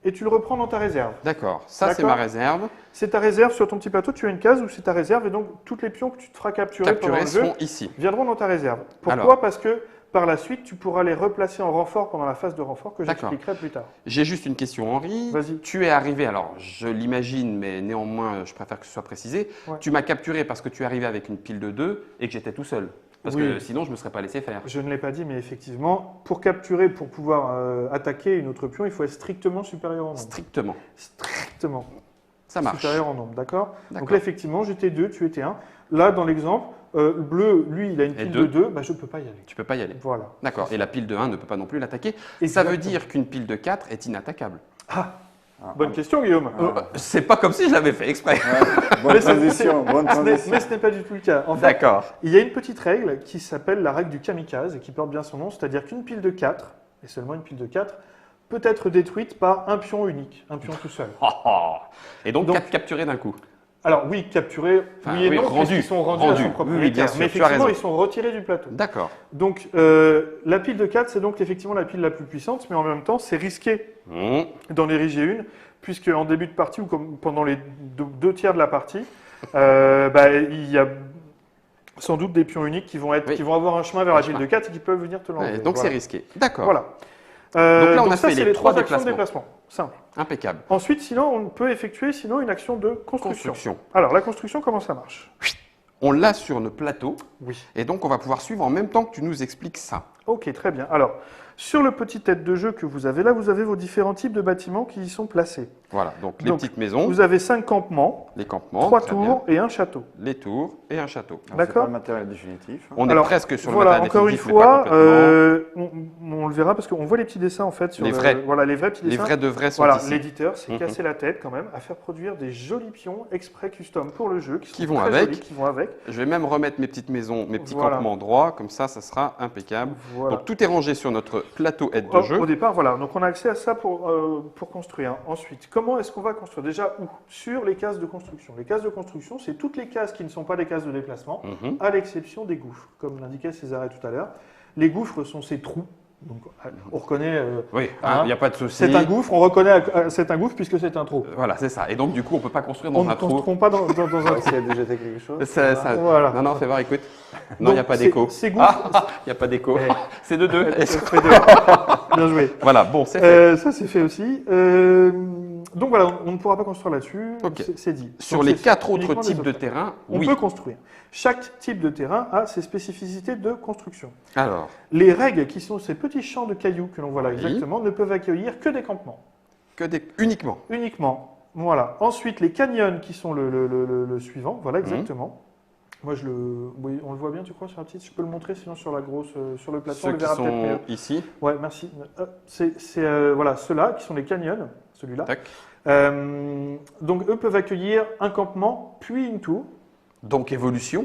[SPEAKER 2] Et tu le reprends dans ta réserve.
[SPEAKER 1] D'accord. Ça, c'est
[SPEAKER 2] D'accord.
[SPEAKER 1] ma réserve.
[SPEAKER 2] C'est ta réserve sur ton petit plateau, tu as une case où c'est ta réserve et donc toutes les pions que tu te feras capturer pendant
[SPEAKER 1] Capturés
[SPEAKER 2] le jeu
[SPEAKER 1] seront ici.
[SPEAKER 2] viendront dans ta réserve. Pourquoi?
[SPEAKER 1] Alors.
[SPEAKER 2] Parce que par la suite, tu pourras les replacer en renfort pendant la phase de renfort que
[SPEAKER 1] D'accord.
[SPEAKER 2] j'expliquerai plus tard.
[SPEAKER 1] J'ai juste une question, Henri.
[SPEAKER 2] Vas-y.
[SPEAKER 1] Tu es arrivé, alors je l'imagine, mais néanmoins, je préfère que ce soit précisé.
[SPEAKER 2] Ouais.
[SPEAKER 1] Tu m'as capturé parce que tu es arrivé avec une pile de 2 et que j'étais tout seul. Parce
[SPEAKER 2] Oui.
[SPEAKER 1] que sinon, je ne me serais pas laissé faire.
[SPEAKER 2] Je ne l'ai pas dit, mais effectivement, pour capturer, pour pouvoir attaquer une autre pion, il faut être strictement supérieur en nombre.
[SPEAKER 1] Strictement.
[SPEAKER 2] Strictement.
[SPEAKER 1] Ça marche.
[SPEAKER 2] Supérieur en nombre, d'accord? Donc
[SPEAKER 1] D'accord.
[SPEAKER 2] là, effectivement, j'étais 2, tu étais 1. Là, dans l'exemple, le bleu, lui, il a une
[SPEAKER 1] Et
[SPEAKER 2] pile
[SPEAKER 1] deux.
[SPEAKER 2] de 2, bah, je ne peux pas y aller.
[SPEAKER 1] Tu peux pas y aller.
[SPEAKER 2] Voilà.
[SPEAKER 1] D'accord. Et la pile de 1 ne peut pas non plus l'attaquer. Ça
[SPEAKER 2] Exactement.
[SPEAKER 1] veut dire qu'une pile de 4 est inattaquable.
[SPEAKER 2] Bonne question, Guillaume.
[SPEAKER 1] C'est pas comme si je l'avais fait exprès.
[SPEAKER 3] Bonne
[SPEAKER 2] Mais c'est-
[SPEAKER 3] transition, bonne transition.
[SPEAKER 2] Mais ce n'est pas du tout le cas. En fait,
[SPEAKER 1] D'accord.
[SPEAKER 2] il y a une petite règle qui s'appelle la règle du kamikaze et qui porte bien son nom, c'est-à-dire qu'une pile de 4, et seulement une pile de 4, peut être détruite par un pion unique, un pion tout seul.
[SPEAKER 1] Et donc,
[SPEAKER 2] Donc-
[SPEAKER 1] 4 capturés d'un coup.
[SPEAKER 2] Alors oui, capturés,
[SPEAKER 1] Enfin,
[SPEAKER 2] oui et
[SPEAKER 1] oui,
[SPEAKER 2] non,
[SPEAKER 1] rendus.
[SPEAKER 2] puisqu'ils sont rendus à
[SPEAKER 1] Rendus.
[SPEAKER 2] son
[SPEAKER 1] Oui,
[SPEAKER 2] propriétaire.
[SPEAKER 1] bien sûr,
[SPEAKER 2] mais
[SPEAKER 1] tu as
[SPEAKER 2] effectivement,
[SPEAKER 1] raison.
[SPEAKER 2] ils sont retirés du plateau.
[SPEAKER 1] D'accord.
[SPEAKER 2] Donc la pile de 4, c'est donc effectivement la pile la plus puissante, mais en même temps, c'est risqué d'en ériger une, puisque en début de partie ou comme pendant les 2 tiers de la partie, il y a sans doute des pions uniques qui vont avoir un chemin vers la pile de 4 et qui peuvent venir te l'enlever.
[SPEAKER 1] Ouais, donc c'est
[SPEAKER 2] Voilà.
[SPEAKER 1] risqué. D'accord.
[SPEAKER 2] Voilà.
[SPEAKER 1] Donc là, on a
[SPEAKER 2] ça,
[SPEAKER 1] fait
[SPEAKER 2] c'est
[SPEAKER 1] les 3
[SPEAKER 2] 3 actions de
[SPEAKER 1] déplacements.
[SPEAKER 2] déplacement. Simple.
[SPEAKER 1] Impeccable.
[SPEAKER 2] Ensuite, sinon, on peut effectuer une action de construction.
[SPEAKER 1] Construction.
[SPEAKER 2] Alors, la construction, comment ça marche?
[SPEAKER 1] On l'a sur nos plateaux.
[SPEAKER 2] Oui.
[SPEAKER 1] Et donc, on va pouvoir suivre en même temps que tu nous expliques ça.
[SPEAKER 2] Ok, très bien. Alors, sur le petit tête de jeu que vous avez là, vous avez vos différents types de bâtiments qui y sont placés.
[SPEAKER 1] Voilà. Donc, les
[SPEAKER 2] Donc,
[SPEAKER 1] petites maisons,
[SPEAKER 2] Vous avez 5 campements,
[SPEAKER 1] les campements,
[SPEAKER 2] 3
[SPEAKER 1] très
[SPEAKER 2] tours et un château.
[SPEAKER 1] bien, les tours et un château.
[SPEAKER 3] Alors, c'est
[SPEAKER 2] D'accord.
[SPEAKER 3] pas le matériel définitif. hein.
[SPEAKER 1] On
[SPEAKER 2] Alors,
[SPEAKER 1] est presque sur le
[SPEAKER 2] Voilà,
[SPEAKER 1] matériel
[SPEAKER 2] encore une
[SPEAKER 1] définitif, mais pas
[SPEAKER 2] fois,
[SPEAKER 1] complètement.
[SPEAKER 2] on le verra parce qu'on voit les petits dessins en fait sur
[SPEAKER 1] Les vrais.
[SPEAKER 2] Voilà, les vrais petits
[SPEAKER 1] Les
[SPEAKER 2] dessins.
[SPEAKER 1] vrais de vrais sont
[SPEAKER 2] Voilà,
[SPEAKER 1] ici.
[SPEAKER 2] l'éditeur s'est
[SPEAKER 1] Mhm.
[SPEAKER 2] cassé la tête quand même à faire produire des jolis pions exprès custom pour le jeu
[SPEAKER 1] Qui
[SPEAKER 2] sont
[SPEAKER 1] vont
[SPEAKER 2] très
[SPEAKER 1] avec.
[SPEAKER 2] jolis, qui vont avec.
[SPEAKER 1] Je vais même remettre mes petites maisons, mes petits
[SPEAKER 2] Voilà.
[SPEAKER 1] campements droits, comme ça sera impeccable.
[SPEAKER 2] Voilà.
[SPEAKER 1] Donc tout est rangé sur notre plateau aide de jeu.
[SPEAKER 2] Au départ, voilà. Donc on a accès à ça pour construire. Ensuite, comment est-ce qu'on va construire? Déjà, où? Sur les cases de construction. Les cases de construction, c'est toutes les cases qui ne sont pas des cases de déplacement, à l'exception des gouffres, comme l'indiquait Césarée tout à l'heure. Les gouffres sont ces trous. Donc on reconnaît.
[SPEAKER 1] Oui, il n'y a pas de souci.
[SPEAKER 2] C'est un gouffre, on reconnaît c'est un gouffre puisque c'est un trou.
[SPEAKER 1] Voilà, c'est ça. Et donc du coup, on ne peut pas construire dans
[SPEAKER 2] On ne
[SPEAKER 1] un trou.
[SPEAKER 2] construit pas dans un trou.
[SPEAKER 3] S'il y a déjà été quelque chose.
[SPEAKER 2] Voilà.
[SPEAKER 1] Non, fais voir, écoute. Non, il n'y a pas d'écho.
[SPEAKER 2] Ces gouffres.
[SPEAKER 1] Il n'y a pas d'écho.
[SPEAKER 2] Eh.
[SPEAKER 1] C'est de 2.
[SPEAKER 2] Bien joué.
[SPEAKER 1] Voilà, bon, c'est fait.
[SPEAKER 2] Ça, c'est fait aussi. Donc voilà, on ne pourra pas construire là-dessus.
[SPEAKER 1] Ok.
[SPEAKER 2] C'est dit.
[SPEAKER 1] Sur
[SPEAKER 2] Donc,
[SPEAKER 1] les
[SPEAKER 2] c'est
[SPEAKER 1] 4 autres
[SPEAKER 2] uniquement des
[SPEAKER 1] types de
[SPEAKER 2] obstacles.
[SPEAKER 1] terrain,
[SPEAKER 2] On
[SPEAKER 1] oui.
[SPEAKER 2] peut construire. Chaque type de terrain a ses spécificités de construction.
[SPEAKER 1] Alors,
[SPEAKER 2] Les règles, qui sont ces petits champs de cailloux que l'on voit là
[SPEAKER 1] Oui.
[SPEAKER 2] exactement, ne peuvent accueillir que des campements.
[SPEAKER 1] uniquement.
[SPEAKER 2] Uniquement. Voilà. Ensuite, les canyons, qui sont le suivant. Voilà, exactement. Moi, oui, on le voit bien, tu crois, sur la petite? Je peux le montrer, sinon sur la grosse, sur le plateau, on
[SPEAKER 1] Ceux
[SPEAKER 2] le
[SPEAKER 1] qui
[SPEAKER 2] verra peut-être mieux.
[SPEAKER 1] sont ici.
[SPEAKER 2] Ouais, merci. Voilà, ceux-là qui sont les canyons, celui-là.
[SPEAKER 1] Tac.
[SPEAKER 2] Donc, eux peuvent accueillir un campement, puis une tour.
[SPEAKER 1] Donc évolution.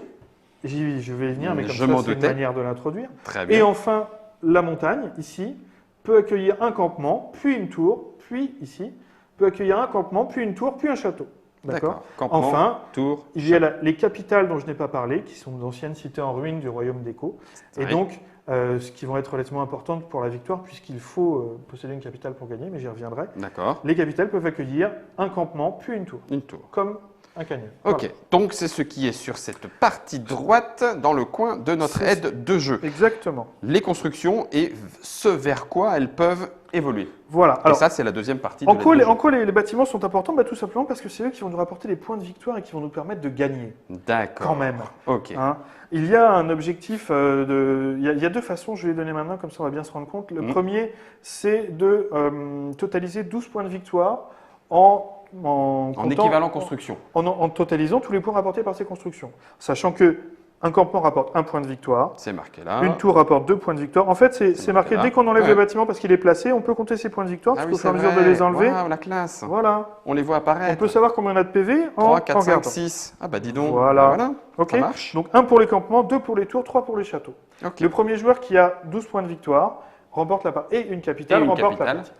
[SPEAKER 2] Je vais y venir, mais comme
[SPEAKER 1] Je m'en
[SPEAKER 2] ça, c'est une
[SPEAKER 1] doutais.
[SPEAKER 2] manière de l'introduire.
[SPEAKER 1] Très bien.
[SPEAKER 2] Et enfin, la montagne, ici, peut accueillir un campement, puis une tour, puis ici, peut accueillir un campement, puis une tour, puis un château. D'accord.
[SPEAKER 1] Campement,
[SPEAKER 2] Enfin,
[SPEAKER 1] tour.
[SPEAKER 2] il y a les capitales dont je n'ai pas parlé, qui sont d'anciennes cités en ruine du royaume d'Écho, et
[SPEAKER 1] Oui.
[SPEAKER 2] donc ce qui vont être relativement importantes pour la victoire, puisqu'il faut posséder une capitale pour gagner, mais j'y reviendrai.
[SPEAKER 1] D'accord.
[SPEAKER 2] Les capitales peuvent accueillir un campement, puis une tour,
[SPEAKER 1] Une tour.
[SPEAKER 2] comme un canyon.
[SPEAKER 1] Ok, donc c'est ce qui est sur cette partie droite dans le coin de notre
[SPEAKER 2] C'est
[SPEAKER 1] aide de jeu.
[SPEAKER 2] Voilà. Exactement.
[SPEAKER 1] Les constructions et ce vers quoi elles peuvent évoluer.
[SPEAKER 2] Voilà.
[SPEAKER 1] Et
[SPEAKER 2] Alors,
[SPEAKER 1] ça, c'est la deuxième partie de
[SPEAKER 2] en
[SPEAKER 1] l'aide
[SPEAKER 2] quoi,
[SPEAKER 1] de jeu.
[SPEAKER 2] les bâtiments sont importants? Tout simplement parce que c'est eux qui vont nous rapporter les points de victoire et qui vont nous permettre de gagner,
[SPEAKER 1] D'accord.
[SPEAKER 2] quand même.
[SPEAKER 1] Ok.
[SPEAKER 2] Hein. Il y a un objectif il y a deux façons, je vais les donner maintenant, comme ça on va bien se rendre compte. Le premier, c'est de totaliser 12 points de victoire en comptant-
[SPEAKER 1] équivalent construction.
[SPEAKER 2] en totalisant tous les points rapportés par ces constructions. Sachant que un campement rapporte 1 point de victoire,
[SPEAKER 1] C'est marqué là.
[SPEAKER 2] une tour rapporte 2 points de victoire. En fait, c'est
[SPEAKER 1] marqué
[SPEAKER 2] marqué
[SPEAKER 1] là.
[SPEAKER 2] dès qu'on enlève
[SPEAKER 1] Ouais.
[SPEAKER 2] le bâtiment parce qu'il est placé, on peut compter ses points de victoire,
[SPEAKER 1] Ah
[SPEAKER 2] parce
[SPEAKER 1] oui,
[SPEAKER 2] qu'au fur et à
[SPEAKER 1] c'est
[SPEAKER 2] mesure de
[SPEAKER 1] vrai.
[SPEAKER 2] les enlever,
[SPEAKER 1] Waouh, la classe.
[SPEAKER 2] voilà.
[SPEAKER 1] On les voit
[SPEAKER 2] On
[SPEAKER 1] apparaître.
[SPEAKER 2] peut savoir combien on a de PV
[SPEAKER 1] 3, 4,
[SPEAKER 2] en
[SPEAKER 1] 5,
[SPEAKER 2] regardant.
[SPEAKER 1] 6. Ah bah dis donc.
[SPEAKER 2] Voilà.
[SPEAKER 1] Bah voilà.
[SPEAKER 2] Ok.
[SPEAKER 1] Ça marche.
[SPEAKER 2] Donc 1 pour les campements, 2 pour les tours, 3 pour les châteaux.
[SPEAKER 1] Ok.
[SPEAKER 2] Le premier joueur qui a 12 points de victoire remporte la partie. Et une
[SPEAKER 1] Et
[SPEAKER 2] capitale
[SPEAKER 1] une
[SPEAKER 2] remporte la
[SPEAKER 1] capitale.
[SPEAKER 2] partie.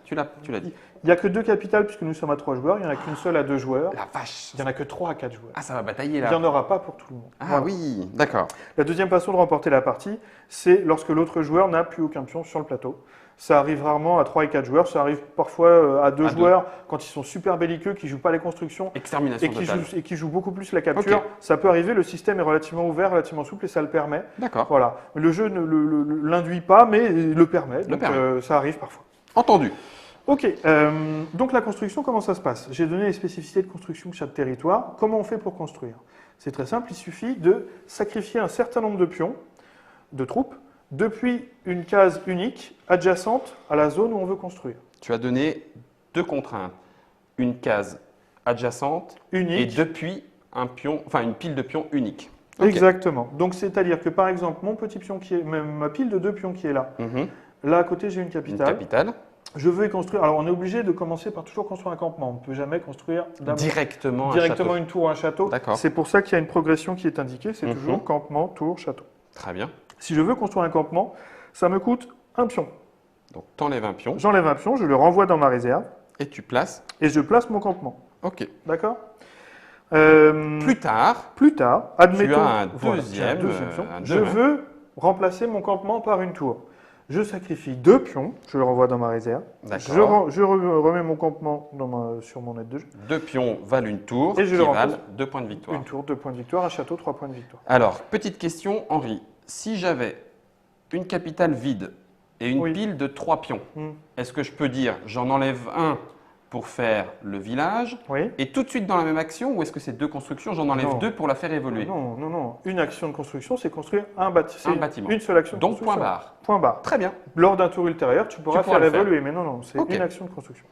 [SPEAKER 1] Tu l'as dit.
[SPEAKER 2] Il n'y a que 2 capitales puisque nous sommes à 3 joueurs. Il n'y en a qu'une seule à 2 joueurs.
[SPEAKER 1] La vache.
[SPEAKER 2] Il n'y en a que 3 à 4 joueurs.
[SPEAKER 1] Ah, ça va batailler
[SPEAKER 2] Il
[SPEAKER 1] là.
[SPEAKER 2] n'y en aura pas pour tout le monde.
[SPEAKER 1] Ah
[SPEAKER 2] Voilà.
[SPEAKER 1] oui, d'accord.
[SPEAKER 2] La deuxième façon de remporter la partie, c'est lorsque l'autre joueur n'a plus aucun pion sur le plateau. Ça arrive rarement à 3 et 4 joueurs. Ça arrive parfois à 2
[SPEAKER 1] À deux.
[SPEAKER 2] joueurs quand ils sont super belliqueux, qui ne jouent pas les constructions.
[SPEAKER 1] Extermination totale.
[SPEAKER 2] Et qui jouent beaucoup plus la capture.
[SPEAKER 1] Ok.
[SPEAKER 2] Ça peut arriver, le système est relativement ouvert, relativement souple et ça le permet.
[SPEAKER 1] D'accord.
[SPEAKER 2] Voilà. Le jeu ne l'induit pas, mais le permet. Donc,
[SPEAKER 1] permet.
[SPEAKER 2] ça arrive parfois.
[SPEAKER 1] Entendu.
[SPEAKER 2] Ok. Donc la construction, comment ça se passe? J'ai donné les spécificités de construction de chaque territoire. Comment on fait pour construire? C'est très simple. Il suffit de sacrifier un certain nombre de pions, de troupes, depuis une case unique adjacente à la zone où on veut construire.
[SPEAKER 1] Tu as donné 2 contraintes. Une case adjacente et
[SPEAKER 2] Unique.
[SPEAKER 1] depuis un pion, enfin une pile de pions unique. Ok.
[SPEAKER 2] Exactement. Donc c'est-à-dire que par exemple, mon petit pion ma pile de 2 pions qui est là.
[SPEAKER 1] Mhm.
[SPEAKER 2] Là à côté, j'ai une
[SPEAKER 1] Une
[SPEAKER 2] capitale.
[SPEAKER 1] capitale.
[SPEAKER 2] Je veux y construire. Alors, on est obligé de commencer par toujours construire un campement. On ne peut jamais construire
[SPEAKER 1] Directement un
[SPEAKER 2] directement
[SPEAKER 1] château.
[SPEAKER 2] une tour ou un château.
[SPEAKER 1] D'accord.
[SPEAKER 2] C'est pour ça qu'il y a une progression qui est indiquée. C'est
[SPEAKER 1] Mhm.
[SPEAKER 2] toujours campement, tour, château.
[SPEAKER 1] Très bien.
[SPEAKER 2] Si je veux construire un campement, ça me coûte un pion.
[SPEAKER 1] Donc tu enlèves un pion
[SPEAKER 2] J'enlève un pion, je le renvoie dans ma réserve
[SPEAKER 1] et tu places.
[SPEAKER 2] et je place mon campement.
[SPEAKER 1] Ok.
[SPEAKER 2] D'accord
[SPEAKER 1] Plus tard,
[SPEAKER 2] Plus tard, admettons.
[SPEAKER 1] tu as un
[SPEAKER 2] voilà, j'ai un
[SPEAKER 1] deuxième,
[SPEAKER 2] pion.
[SPEAKER 1] un
[SPEAKER 2] Je
[SPEAKER 1] demain.
[SPEAKER 2] veux remplacer mon campement par une tour. Je sacrifie 2 pions, je le renvoie dans ma réserve.
[SPEAKER 1] D'accord.
[SPEAKER 2] Je remets mon campement sur mon aide de jeu.
[SPEAKER 1] 2 pions valent une tour
[SPEAKER 2] Et je
[SPEAKER 1] qui
[SPEAKER 2] le remplace.
[SPEAKER 1] valent 2 points de victoire.
[SPEAKER 2] Une tour, 2 points de victoire, un château, 3 points de victoire.
[SPEAKER 1] Alors, petite question, Henri. Si j'avais une capitale vide et une
[SPEAKER 2] Oui.
[SPEAKER 1] pile de 3 pions, est-ce que je peux dire j'en enlève un pour faire le village
[SPEAKER 2] Oui.
[SPEAKER 1] et tout de suite dans la même action ou est-ce que c'est 2 constructions, j'en enlève
[SPEAKER 2] Non.
[SPEAKER 1] 2 pour la faire évoluer?
[SPEAKER 2] Non, non, non. Une action de construction, c'est construire un
[SPEAKER 1] Un bâtiment.
[SPEAKER 2] Une seule action de
[SPEAKER 1] Donc
[SPEAKER 2] construction.
[SPEAKER 1] point barre.
[SPEAKER 2] Point barre.
[SPEAKER 1] Très bien.
[SPEAKER 2] Lors d'un tour ultérieur, tu pourras
[SPEAKER 1] pourras
[SPEAKER 2] faire
[SPEAKER 1] le faire.
[SPEAKER 2] évoluer, mais non, non, c'est
[SPEAKER 1] Ok.
[SPEAKER 2] une action de construction.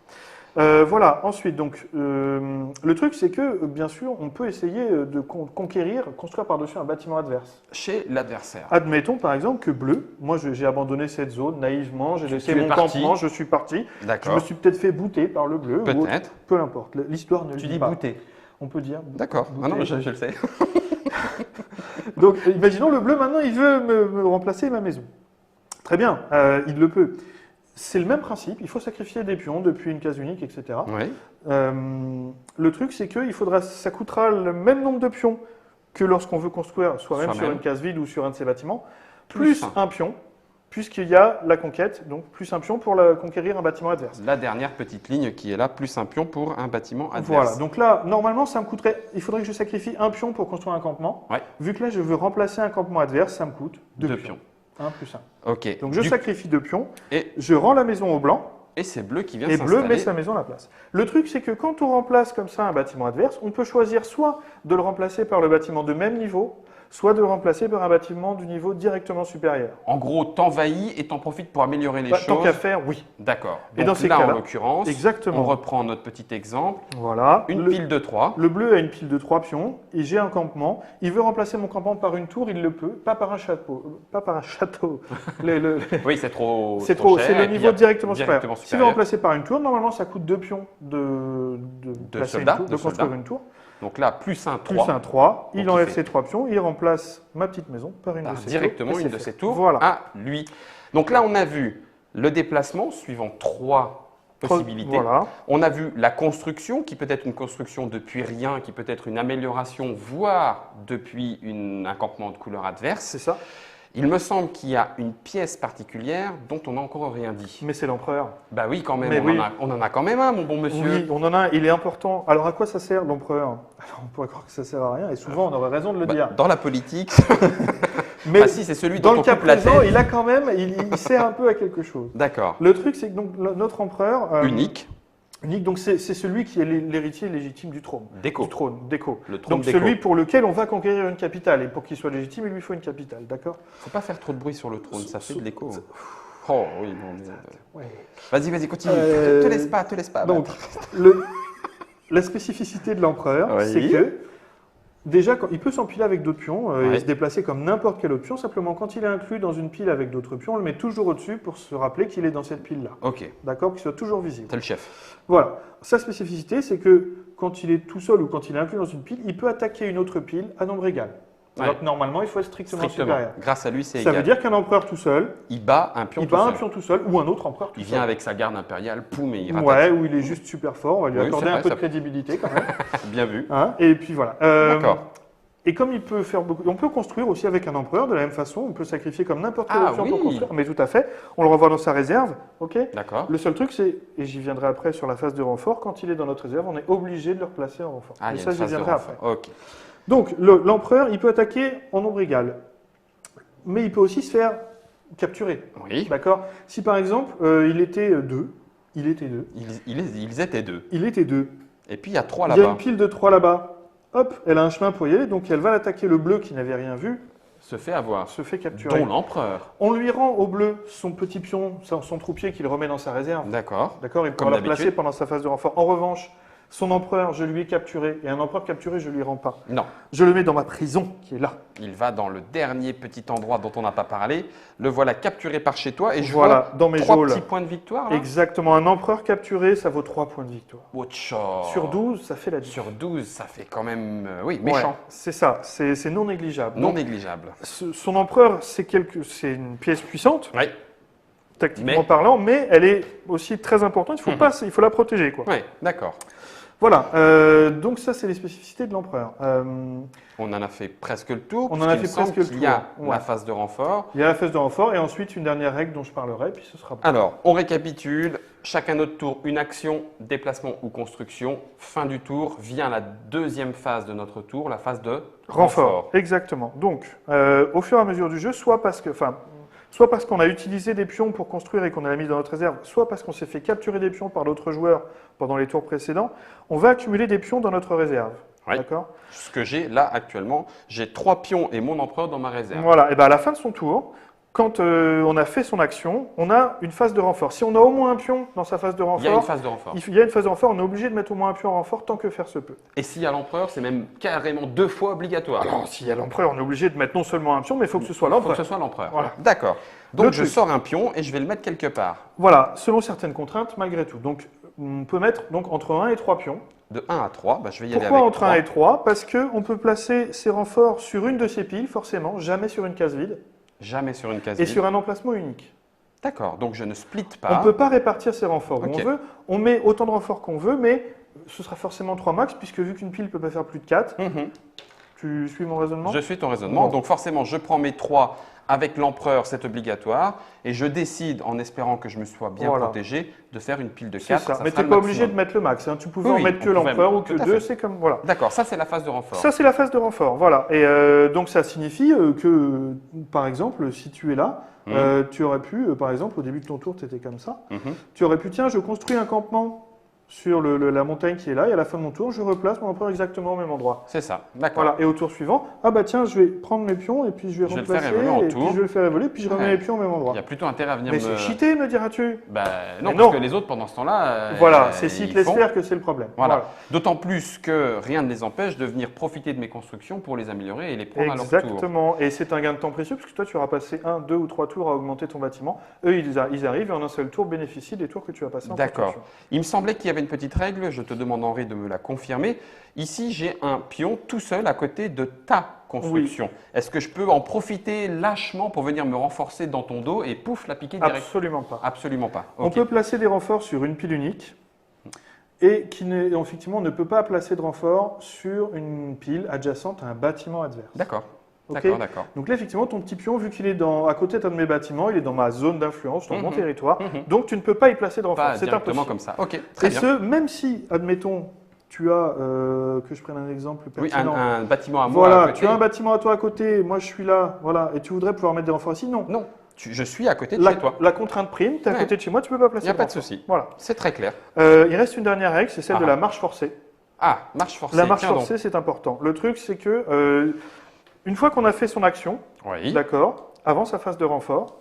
[SPEAKER 2] Voilà, ensuite, donc, le truc, c'est que, bien sûr, on peut essayer de construire par-dessus un bâtiment adverse.
[SPEAKER 1] Chez l'adversaire.
[SPEAKER 2] Admettons, par exemple, que bleu, moi, j'ai abandonné cette zone naïvement, j'ai laissé
[SPEAKER 1] tu es
[SPEAKER 2] mon
[SPEAKER 1] parti.
[SPEAKER 2] campement, je suis parti. Je
[SPEAKER 1] D'accord.
[SPEAKER 2] me suis peut-être fait bouter par le bleu, ou autre,
[SPEAKER 1] Peut-être.
[SPEAKER 2] peu importe. L'histoire ne le
[SPEAKER 1] Tu
[SPEAKER 2] dit
[SPEAKER 1] dis
[SPEAKER 2] pas.
[SPEAKER 1] bouter.
[SPEAKER 2] On peut dire.
[SPEAKER 1] D'accord. Ah non,
[SPEAKER 2] Bouter.
[SPEAKER 1] je le sais.
[SPEAKER 2] Donc, imaginons le bleu, maintenant, il veut me remplacer ma maison. Très bien, il le peut. C'est le même principe, il faut sacrifier des pions depuis une case unique, etc.
[SPEAKER 1] Oui.
[SPEAKER 2] Le truc, c'est que ça coûtera le même nombre de pions que lorsqu'on veut construire, soit même sur
[SPEAKER 1] Soi-même.
[SPEAKER 2] une case vide ou sur un de ces bâtiments,
[SPEAKER 1] Plus
[SPEAKER 2] plus un pion, puisqu'il y a la conquête, donc plus un pion pour conquérir un bâtiment adverse.
[SPEAKER 1] La dernière petite ligne qui est là, plus un pion pour un bâtiment adverse.
[SPEAKER 2] Voilà, donc là, normalement, il faudrait que je sacrifie un pion pour construire un campement.
[SPEAKER 1] Ouais.
[SPEAKER 2] Vu que là, je veux remplacer un campement adverse, ça me coûte deux
[SPEAKER 1] Deux
[SPEAKER 2] pions.
[SPEAKER 1] pions.
[SPEAKER 2] 1 plus 1.
[SPEAKER 1] Ok.
[SPEAKER 2] Donc je sacrifie 2 pions,
[SPEAKER 1] Et,
[SPEAKER 2] je rends la maison au blanc,
[SPEAKER 1] et c'est bleu qui vient
[SPEAKER 2] et bleu met
[SPEAKER 1] s'installer.
[SPEAKER 2] sa maison à la place. Le truc, c'est que quand on remplace comme ça un bâtiment adverse, on peut choisir soit de le remplacer par le bâtiment de même niveau, soit de le remplacer par un bâtiment du niveau directement supérieur.
[SPEAKER 1] En gros, t'envahis et t'en profites pour améliorer les
[SPEAKER 2] Tant
[SPEAKER 1] choses.
[SPEAKER 2] qu'à faire, oui.
[SPEAKER 1] D'accord.
[SPEAKER 2] Et
[SPEAKER 1] Donc
[SPEAKER 2] dans ces
[SPEAKER 1] là,
[SPEAKER 2] cas-là,
[SPEAKER 1] en l'occurrence,
[SPEAKER 2] exactement.
[SPEAKER 1] on reprend notre petit exemple.
[SPEAKER 2] Voilà.
[SPEAKER 1] Une pile de 3.
[SPEAKER 2] Le bleu a une pile de 3 pions, et j'ai un campement. Il veut remplacer mon campement par une tour, il le peut, pas par un château. Pas par un château.
[SPEAKER 1] Oui, c'est trop
[SPEAKER 2] C'est
[SPEAKER 1] cher.
[SPEAKER 2] c'est
[SPEAKER 1] Et
[SPEAKER 2] le
[SPEAKER 1] puis,
[SPEAKER 2] niveau
[SPEAKER 1] il y a
[SPEAKER 2] directement supérieur. S'il veut
[SPEAKER 1] supérieur.
[SPEAKER 2] remplacer par une tour, normalement ça coûte 2 pions de placer
[SPEAKER 1] soldats,
[SPEAKER 2] une tour,
[SPEAKER 1] de
[SPEAKER 2] de construire
[SPEAKER 1] soldats.
[SPEAKER 2] une tour.
[SPEAKER 1] Donc là, plus un 3.
[SPEAKER 2] Plus un 3, il
[SPEAKER 1] Donc, il
[SPEAKER 2] enlève
[SPEAKER 1] fait-
[SPEAKER 2] ses 3 pions, il remplace ma petite maison par une
[SPEAKER 1] par
[SPEAKER 2] de ses
[SPEAKER 1] directement
[SPEAKER 2] tours. et
[SPEAKER 1] une
[SPEAKER 2] c'est
[SPEAKER 1] de
[SPEAKER 2] fait.
[SPEAKER 1] ces tours
[SPEAKER 2] Voilà.
[SPEAKER 1] à lui. Donc là, on a vu le déplacement suivant 3 possibilités.
[SPEAKER 2] Voilà.
[SPEAKER 1] On a vu la construction, qui peut être une construction depuis rien, qui peut être une amélioration, voire depuis un campement de couleur adverse.
[SPEAKER 2] C'est ça.
[SPEAKER 1] Il me semble qu'il y a une pièce particulière dont on n'a encore rien dit.
[SPEAKER 2] Mais c'est l'empereur.
[SPEAKER 1] Bah oui, quand même,
[SPEAKER 2] Mais oui.
[SPEAKER 1] on en a quand même un, mon bon monsieur.
[SPEAKER 2] Oui, on en a un, il est important. Alors à quoi ça sert l'empereur? Alors, on pourrait croire que ça sert à rien, et souvent on aurait raison de le
[SPEAKER 1] Bah,
[SPEAKER 2] dire.
[SPEAKER 1] dans la politique,
[SPEAKER 2] Mais
[SPEAKER 1] ah si, c'est celui
[SPEAKER 2] dans
[SPEAKER 1] dont
[SPEAKER 2] le
[SPEAKER 1] on
[SPEAKER 2] cas
[SPEAKER 1] coupe la
[SPEAKER 2] présent,
[SPEAKER 1] tête.
[SPEAKER 2] il a quand même, il sert un peu à quelque chose.
[SPEAKER 1] D'accord.
[SPEAKER 2] Le truc, c'est que donc, notre empereur.
[SPEAKER 1] Unique,
[SPEAKER 2] Unique, donc c'est celui qui est l'héritier légitime du trône.
[SPEAKER 1] déco.
[SPEAKER 2] Du trône, déco.
[SPEAKER 1] Le trône
[SPEAKER 2] Donc
[SPEAKER 1] déco.
[SPEAKER 2] celui pour lequel on va conquérir une capitale. Et pour qu'il soit légitime, il lui faut une capitale, d'accord?
[SPEAKER 1] Faut pas faire trop de bruit sur le trône, ça fait de l'écho. Oh oui, non, mais...
[SPEAKER 2] Ouais.
[SPEAKER 1] Vas-y, continue.
[SPEAKER 2] Euh,
[SPEAKER 1] Te laisse pas.
[SPEAKER 2] Donc, la spécificité de l'empereur,
[SPEAKER 1] Oui.
[SPEAKER 2] c'est que déjà, il peut s'empiler avec d'autres pions
[SPEAKER 1] Ouais.
[SPEAKER 2] et se déplacer comme n'importe quel autre pion. Simplement, quand il est inclus dans une pile avec d'autres pions, on le met toujours au-dessus pour se rappeler qu'il est dans cette pile-là.
[SPEAKER 1] Ok,
[SPEAKER 2] D'accord? Qu'il soit toujours visible.
[SPEAKER 1] t'es le chef.
[SPEAKER 2] Voilà. Sa spécificité, c'est que quand il est tout seul ou quand il est inclus dans une pile, il peut attaquer une autre pile à nombre égal. Alors
[SPEAKER 1] Ouais.
[SPEAKER 2] que normalement, il faut être strictement
[SPEAKER 1] Strictement.
[SPEAKER 2] supérieur.
[SPEAKER 1] Grâce à lui, c'est
[SPEAKER 2] Ça
[SPEAKER 1] égal.
[SPEAKER 2] veut dire qu'un empereur tout seul,
[SPEAKER 1] Il bat un pion
[SPEAKER 2] il
[SPEAKER 1] tout
[SPEAKER 2] bat un
[SPEAKER 1] seul.
[SPEAKER 2] pion tout seul ou un autre empereur tout
[SPEAKER 1] Il
[SPEAKER 2] seul.
[SPEAKER 1] vient avec sa garde impériale, poum, et il rattaque.
[SPEAKER 2] Ouais, où il est juste super fort, on va lui
[SPEAKER 1] Oui,
[SPEAKER 2] accorder
[SPEAKER 1] c'est
[SPEAKER 2] un
[SPEAKER 1] vrai,
[SPEAKER 2] peu
[SPEAKER 1] ça-
[SPEAKER 2] de crédibilité quand même.
[SPEAKER 1] Bien vu.
[SPEAKER 2] Hein, et puis voilà.
[SPEAKER 1] D'accord.
[SPEAKER 2] Et comme il peut faire beaucoup, on peut construire aussi avec un empereur de la même façon. On peut sacrifier comme n'importe quelle
[SPEAKER 1] Ah
[SPEAKER 2] option
[SPEAKER 1] oui.
[SPEAKER 2] pour construire. Mais tout à fait. On le revoit dans sa réserve, ok.
[SPEAKER 1] D'accord.
[SPEAKER 2] Le seul truc, c'est, et j'y viendrai après sur la phase de renfort, quand il est dans notre réserve, on est obligé de le replacer en renfort.
[SPEAKER 1] Ah,
[SPEAKER 2] Mais
[SPEAKER 1] il y a
[SPEAKER 2] ça,
[SPEAKER 1] une
[SPEAKER 2] j'y
[SPEAKER 1] phase de
[SPEAKER 2] viendrai
[SPEAKER 1] renfort.
[SPEAKER 2] après.
[SPEAKER 1] Ok.
[SPEAKER 2] Donc l'empereur, il peut attaquer en nombre égal, mais il peut aussi se faire capturer.
[SPEAKER 1] Oui.
[SPEAKER 2] D'accord. Si par exemple il était 2, il était 2,
[SPEAKER 1] Ils étaient 2.
[SPEAKER 2] il était 2.
[SPEAKER 1] Et puis il y a 3
[SPEAKER 2] Il y a une
[SPEAKER 1] là-bas.
[SPEAKER 2] pile de 3 là-bas. Hop, elle a un chemin pour y aller, donc elle va attaquer le bleu qui n'avait rien vu,
[SPEAKER 1] Se fait avoir.
[SPEAKER 2] se fait capturer.
[SPEAKER 1] Dont l'empereur.
[SPEAKER 2] On lui rend au bleu son petit pion, son troupier qu'il remet dans sa réserve.
[SPEAKER 1] D'accord.
[SPEAKER 2] D'accord, il
[SPEAKER 1] Comme
[SPEAKER 2] pourra le
[SPEAKER 1] d'habitude.
[SPEAKER 2] placer pendant sa phase de renfort. En revanche, son empereur, je lui ai capturé, et un empereur capturé, je lui rends pas.
[SPEAKER 1] Non.
[SPEAKER 2] Je le mets dans ma prison, qui est là.
[SPEAKER 1] Il va dans le dernier petit endroit dont on n'a pas parlé. Le voilà capturé par chez toi. Et je
[SPEAKER 2] Voilà,
[SPEAKER 1] vois
[SPEAKER 2] dans mes
[SPEAKER 1] 3
[SPEAKER 2] geôles.
[SPEAKER 1] petits points de victoire. Là.
[SPEAKER 2] Exactement, un empereur capturé, ça vaut 3 points de victoire.
[SPEAKER 1] Otcha.
[SPEAKER 2] Sur 12, ça fait la différence.
[SPEAKER 1] Sur 12, ça fait quand même, oui, méchant.
[SPEAKER 2] Ouais, c'est ça, c'est non négligeable.
[SPEAKER 1] Non
[SPEAKER 2] Donc,
[SPEAKER 1] négligeable.
[SPEAKER 2] son empereur, c'est une pièce puissante,
[SPEAKER 1] Oui.
[SPEAKER 2] tactiquement
[SPEAKER 1] Mais-
[SPEAKER 2] parlant, mais elle est aussi très importante. Il faut la protéger, quoi.
[SPEAKER 1] Oui, d'accord.
[SPEAKER 2] Voilà. Donc ça, c'est les spécificités de l'empereur.
[SPEAKER 1] On en a fait presque le tour.
[SPEAKER 2] On en a
[SPEAKER 1] puisqu'il
[SPEAKER 2] fait
[SPEAKER 1] me semble
[SPEAKER 2] presque le
[SPEAKER 1] qu'il y a
[SPEAKER 2] tour, ouais.
[SPEAKER 1] la phase de renfort.
[SPEAKER 2] Il y a la phase de renfort et ensuite une dernière règle dont je parlerai, puis ce sera bon.
[SPEAKER 1] Alors, on récapitule. Chacun notre tour, une action, déplacement ou construction. Fin du tour vient la deuxième phase de notre tour, la phase de
[SPEAKER 2] Renfort. Exactement. Donc, au fur et à mesure du jeu, soit parce qu'on a utilisé des pions pour construire et qu'on a mis dans notre réserve, soit parce qu'on s'est fait capturer des pions par d'autres joueurs pendant les tours précédents, on va accumuler des pions dans notre réserve.
[SPEAKER 1] Oui.
[SPEAKER 2] D'accord.
[SPEAKER 1] Ce que j'ai là actuellement, j'ai 3 pions et mon empereur dans ma réserve.
[SPEAKER 2] Voilà. Et bien à la fin de son tour, quand on a fait son action, on a une phase de renfort. Si on a au moins un pion dans sa phase de renfort,
[SPEAKER 1] Il y a une phase de renfort.
[SPEAKER 2] il y a une phase de renfort, on est obligé de mettre au moins un pion en renfort tant que faire se peut.
[SPEAKER 1] Et s'il y a l'empereur, c'est même carrément 2 fois obligatoire.
[SPEAKER 2] Alors, s'il y a l'empereur, on est obligé de mettre non seulement un pion, mais il faut que ce soit
[SPEAKER 1] Il faut
[SPEAKER 2] l'empereur.
[SPEAKER 1] que ce soit l'empereur.
[SPEAKER 2] Voilà.
[SPEAKER 1] D'accord. Donc
[SPEAKER 2] Le
[SPEAKER 1] je
[SPEAKER 2] truc.
[SPEAKER 1] sors un pion et je vais le mettre quelque part.
[SPEAKER 2] Voilà, selon certaines contraintes, malgré tout. Donc, on peut mettre entre 1 et 3 pions.
[SPEAKER 1] De 1 à 3, bah, je vais y aller
[SPEAKER 2] Pourquoi
[SPEAKER 1] avec
[SPEAKER 2] entre 1 et 3 ? Parce qu'on peut placer ces renforts sur une de ces piles, forcément, jamais sur une case vide,
[SPEAKER 1] Jamais sur une case
[SPEAKER 2] et
[SPEAKER 1] vide.
[SPEAKER 2] sur un emplacement unique.
[SPEAKER 1] D'accord, donc je ne split
[SPEAKER 2] On
[SPEAKER 1] pas.
[SPEAKER 2] ne peut pas répartir ces renforts où
[SPEAKER 1] Ok.
[SPEAKER 2] on veut. On met autant de renforts qu'on veut, mais ce sera forcément 3 max, puisque vu qu'une pile ne peut pas faire plus de 4,
[SPEAKER 1] Mhm.
[SPEAKER 2] tu suis mon raisonnement?
[SPEAKER 1] Je suis ton raisonnement.
[SPEAKER 2] Bon.
[SPEAKER 1] Donc forcément, je prends mes 3 avec l'empereur, c'est obligatoire. Et je décide, en espérant que je me sois bien
[SPEAKER 2] Voilà.
[SPEAKER 1] protégé, de faire une pile de
[SPEAKER 2] C'est
[SPEAKER 1] 4.
[SPEAKER 2] ça.
[SPEAKER 1] Ça
[SPEAKER 2] Mais tu
[SPEAKER 1] sera
[SPEAKER 2] n'es
[SPEAKER 1] le
[SPEAKER 2] pas obligé de
[SPEAKER 1] maximum.
[SPEAKER 2] mettre le max. Hein. Tu pouvais
[SPEAKER 1] Oui,
[SPEAKER 2] en mettre
[SPEAKER 1] on
[SPEAKER 2] que
[SPEAKER 1] pouvait
[SPEAKER 2] l'empereur ou
[SPEAKER 1] mettre-
[SPEAKER 2] que
[SPEAKER 1] tout à
[SPEAKER 2] 2,
[SPEAKER 1] fait.
[SPEAKER 2] c'est comme… Voilà.
[SPEAKER 1] D'accord, ça c'est la phase de renfort.
[SPEAKER 2] Ça, c'est la phase de renfort. Voilà. Et donc, ça signifie que, par exemple, si tu es là, tu aurais pu, par exemple, au début de ton tour, tu étais comme ça.
[SPEAKER 1] Mhm.
[SPEAKER 2] Tu aurais pu, tiens, je construis un campement sur la montagne qui est là, et à la fin de mon tour, je replace mon empereur exactement au même endroit.
[SPEAKER 1] C'est ça, d'accord.
[SPEAKER 2] Voilà. Et au tour suivant, ah bah tiens, je vais prendre mes pions, et puis je vais
[SPEAKER 1] Je vais le faire
[SPEAKER 2] replacer,
[SPEAKER 1] évoluer en
[SPEAKER 2] et
[SPEAKER 1] tour.
[SPEAKER 2] puis je vais le faire évoluer, puis je remets
[SPEAKER 1] Ouais.
[SPEAKER 2] mes pions au même
[SPEAKER 1] Il
[SPEAKER 2] endroit.
[SPEAKER 1] y a plutôt intérêt à venir
[SPEAKER 2] Mais
[SPEAKER 1] me…
[SPEAKER 2] c'est cheaté, me diras-tu?
[SPEAKER 1] Ben, non,
[SPEAKER 2] Mais
[SPEAKER 1] parce
[SPEAKER 2] non.
[SPEAKER 1] que les autres, pendant ce temps-là…
[SPEAKER 2] Voilà, c'est s'ils te
[SPEAKER 1] ils
[SPEAKER 2] laissent
[SPEAKER 1] font.
[SPEAKER 2] faire que c'est le problème.
[SPEAKER 1] Voilà. D'autant plus que rien ne les empêche de venir profiter de mes constructions pour les améliorer et les prendre à leur tour.
[SPEAKER 2] Exactement, et c'est un gain de temps précieux parce que toi tu auras passé 1, 2 ou 3 tours à augmenter ton bâtiment. Eux ils arrivent et en un seul tour bénéficient des tours que tu as passés en
[SPEAKER 1] D'accord.
[SPEAKER 2] construction.
[SPEAKER 1] Il me semblait qu'il y avait une petite règle, je te demande Henri de me la confirmer. Ici, j'ai un pion tout seul à côté de ta construction. Est-ce que je peux en profiter lâchement pour venir me renforcer dans ton dos et pouf, la piquer direct?
[SPEAKER 2] Absolument pas.
[SPEAKER 1] Absolument pas.
[SPEAKER 2] On
[SPEAKER 1] Ok.
[SPEAKER 2] peut placer des renforts sur une pile unique et effectivement on ne peut pas placer de renfort sur une pile adjacente à un bâtiment adverse.
[SPEAKER 1] D'accord.
[SPEAKER 2] Ok.
[SPEAKER 1] D'accord, d'accord.
[SPEAKER 2] Donc là effectivement ton petit pion, vu qu'il est à côté d'un de mes bâtiments, il est dans ma zone d'influence, dans mon
[SPEAKER 1] Mhm.
[SPEAKER 2] territoire,
[SPEAKER 1] Mhm.
[SPEAKER 2] donc tu ne peux pas y placer de renfort.
[SPEAKER 1] Pas
[SPEAKER 2] C'est
[SPEAKER 1] directement
[SPEAKER 2] impossible.
[SPEAKER 1] comme ça. Ok, très
[SPEAKER 2] Et
[SPEAKER 1] bien.
[SPEAKER 2] ce, même si, admettons, tu as, que je prenne un exemple
[SPEAKER 1] Oui,
[SPEAKER 2] pertinent.
[SPEAKER 1] un bâtiment à moi à
[SPEAKER 2] Voilà,
[SPEAKER 1] côté.
[SPEAKER 2] tu as un bâtiment à toi à côté, moi je suis là, voilà, et tu voudrais pouvoir mettre des renforts ici? Non.
[SPEAKER 1] Non, je suis à côté de
[SPEAKER 2] La,
[SPEAKER 1] chez toi.
[SPEAKER 2] la contrainte prime, tu es à
[SPEAKER 1] Ouais.
[SPEAKER 2] côté de chez moi, tu peux pas
[SPEAKER 1] Il
[SPEAKER 2] placer
[SPEAKER 1] n'y a pas de
[SPEAKER 2] renfort.
[SPEAKER 1] souci.
[SPEAKER 2] Voilà.
[SPEAKER 1] C'est très clair.
[SPEAKER 2] Il reste une dernière règle, c'est celle de
[SPEAKER 1] Ah.
[SPEAKER 2] la marche forcée.
[SPEAKER 1] Ah, marche forcée.
[SPEAKER 2] La marche
[SPEAKER 1] Tiens donc.
[SPEAKER 2] forcée, c'est important. Le truc, c'est que une fois qu'on a fait son action,
[SPEAKER 1] Oui.
[SPEAKER 2] d'accord, avant sa phase de renfort,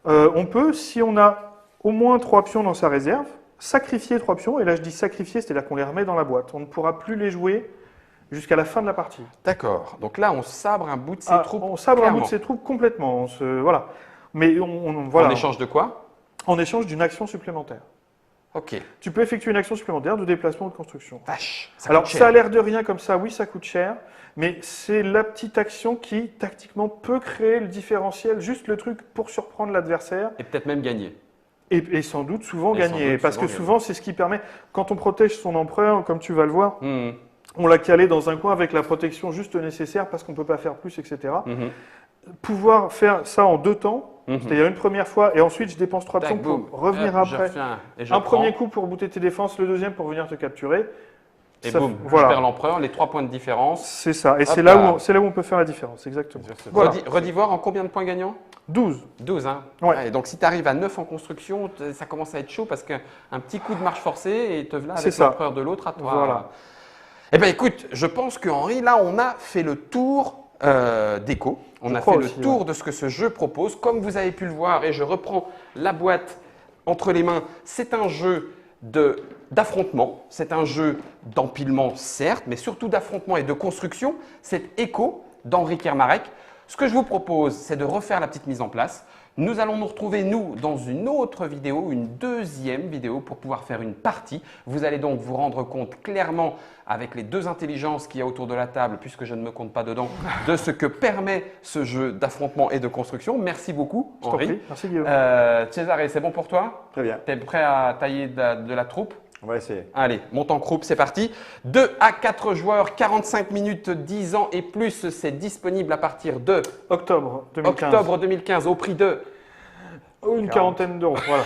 [SPEAKER 2] on peut, si on a au moins 3 pions dans sa réserve, sacrifier 3 pions. Et là, je dis sacrifier, c'est-à-dire qu'on les remet dans la boîte. On ne pourra plus les jouer jusqu'à la fin de la partie.
[SPEAKER 1] D'accord. Donc là, on sabre un bout de ses
[SPEAKER 2] Ah,
[SPEAKER 1] troupes.
[SPEAKER 2] on sabre un bout
[SPEAKER 1] clairement.
[SPEAKER 2] de ses troupes complètement. Voilà. Mais voilà.
[SPEAKER 1] En échange de quoi?
[SPEAKER 2] En échange d'une action supplémentaire.
[SPEAKER 1] Ok.
[SPEAKER 2] Tu peux effectuer une action supplémentaire de déplacement ou de construction.
[SPEAKER 1] Vache. Ça
[SPEAKER 2] Alors,
[SPEAKER 1] coûte
[SPEAKER 2] ça
[SPEAKER 1] cher.
[SPEAKER 2] a l'air de rien comme ça, oui, ça coûte cher, mais c'est la petite action qui, tactiquement, peut créer le différentiel, juste le truc pour surprendre l'adversaire
[SPEAKER 1] Et peut-être même gagner.
[SPEAKER 2] et sans doute souvent
[SPEAKER 1] Et sans
[SPEAKER 2] gagner.
[SPEAKER 1] doute
[SPEAKER 2] Parce
[SPEAKER 1] souvent
[SPEAKER 2] que souvent, c'est ce qui permet, quand on protège son empereur, comme tu vas le voir,
[SPEAKER 1] Mhm.
[SPEAKER 2] on l'a calé dans un coin avec la protection juste nécessaire parce qu'on ne peut pas faire plus, etc.
[SPEAKER 1] Mhm.
[SPEAKER 2] Pouvoir faire ça en 2 temps,
[SPEAKER 1] Mhm.
[SPEAKER 2] c'est-à-dire une première fois et ensuite je dépense 3
[SPEAKER 1] Tac,
[SPEAKER 2] pions pour
[SPEAKER 1] boum.
[SPEAKER 2] revenir
[SPEAKER 1] Hop, je
[SPEAKER 2] après.
[SPEAKER 1] refais et je
[SPEAKER 2] Un
[SPEAKER 1] prends.
[SPEAKER 2] premier coup pour booter tes défenses, le deuxième pour venir te capturer.
[SPEAKER 1] Et
[SPEAKER 2] Ça-
[SPEAKER 1] boum,
[SPEAKER 2] voilà.
[SPEAKER 1] je perds l'empereur, les 3 points de différence.
[SPEAKER 2] C'est ça, et
[SPEAKER 1] Hop
[SPEAKER 2] c'est là,
[SPEAKER 1] là.
[SPEAKER 2] c'est là où on peut faire la différence, exactement. Voilà.
[SPEAKER 1] Redis voir en combien de points gagnants?
[SPEAKER 2] 12.
[SPEAKER 1] 12, hein?
[SPEAKER 2] Ouais.
[SPEAKER 1] Donc si tu arrives à 9 en construction, ça commence à être chaud parce qu'un petit coup de marche forcée et te voilà
[SPEAKER 2] C'est
[SPEAKER 1] avec
[SPEAKER 2] ça.
[SPEAKER 1] l'empereur de l'autre à toi.
[SPEAKER 2] Voilà.
[SPEAKER 1] Eh bien écoute, je pense que Henri, là on a fait le tour d'écho. On
[SPEAKER 2] Je
[SPEAKER 1] a
[SPEAKER 2] crois
[SPEAKER 1] fait le
[SPEAKER 2] aussi,
[SPEAKER 1] tour de ce que ce jeu propose. Comme vous avez pu le voir, et je reprends la boîte entre les mains, c'est un jeu d'affrontement, c'est un jeu d'empilement certes, mais surtout d'affrontement et de construction. C'est Echo d'Henri Kermarek. Ce que je vous propose, c'est de refaire la petite mise en place. Nous allons nous retrouver, nous, dans une autre vidéo, une deuxième vidéo pour pouvoir faire une partie. Vous allez donc vous rendre compte clairement, avec les 2 intelligences qu'il y a autour de la table, puisque je ne me compte pas dedans, de ce que permet ce jeu d'affrontement et de construction. Merci beaucoup,
[SPEAKER 2] Je t'en
[SPEAKER 1] Henri.
[SPEAKER 2] prie. Merci Guillaume.
[SPEAKER 1] Cesare, c'est bon pour toi?
[SPEAKER 3] Très bien.
[SPEAKER 1] Tu es prêt à tailler de la troupe?
[SPEAKER 3] On va essayer.
[SPEAKER 1] Allez, monte en croupe, c'est parti. 2 à 4 joueurs, 45 minutes, 10 ans et plus. C'est disponible à partir de
[SPEAKER 2] Octobre 2015.
[SPEAKER 1] octobre 2015 au prix de…
[SPEAKER 2] Une quarantaine d'euros, voilà.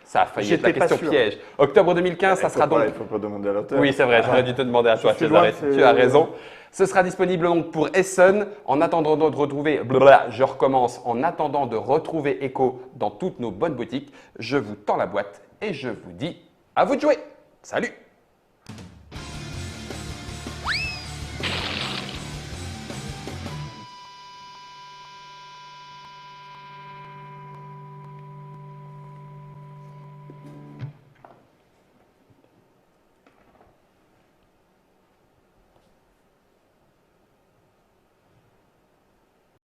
[SPEAKER 1] Ça a failli être la
[SPEAKER 2] J'étais pas
[SPEAKER 1] question
[SPEAKER 2] sûr.
[SPEAKER 1] piège. Octobre 2015, ça sera donc…
[SPEAKER 3] Il ne faut pas demander à l'auteur.
[SPEAKER 1] Oui, c'est vrai, j'aurais dû te demander à toi,
[SPEAKER 2] suis
[SPEAKER 1] Cesare.
[SPEAKER 2] loin, c'est-
[SPEAKER 1] Tu as raison. Ce sera disponible donc pour Essen. En attendant de retrouver… Blablabla, je recommence. En attendant de retrouver Echo dans toutes nos bonnes boutiques, je vous tends la boîte et je vous dis à vous de jouer. Salut!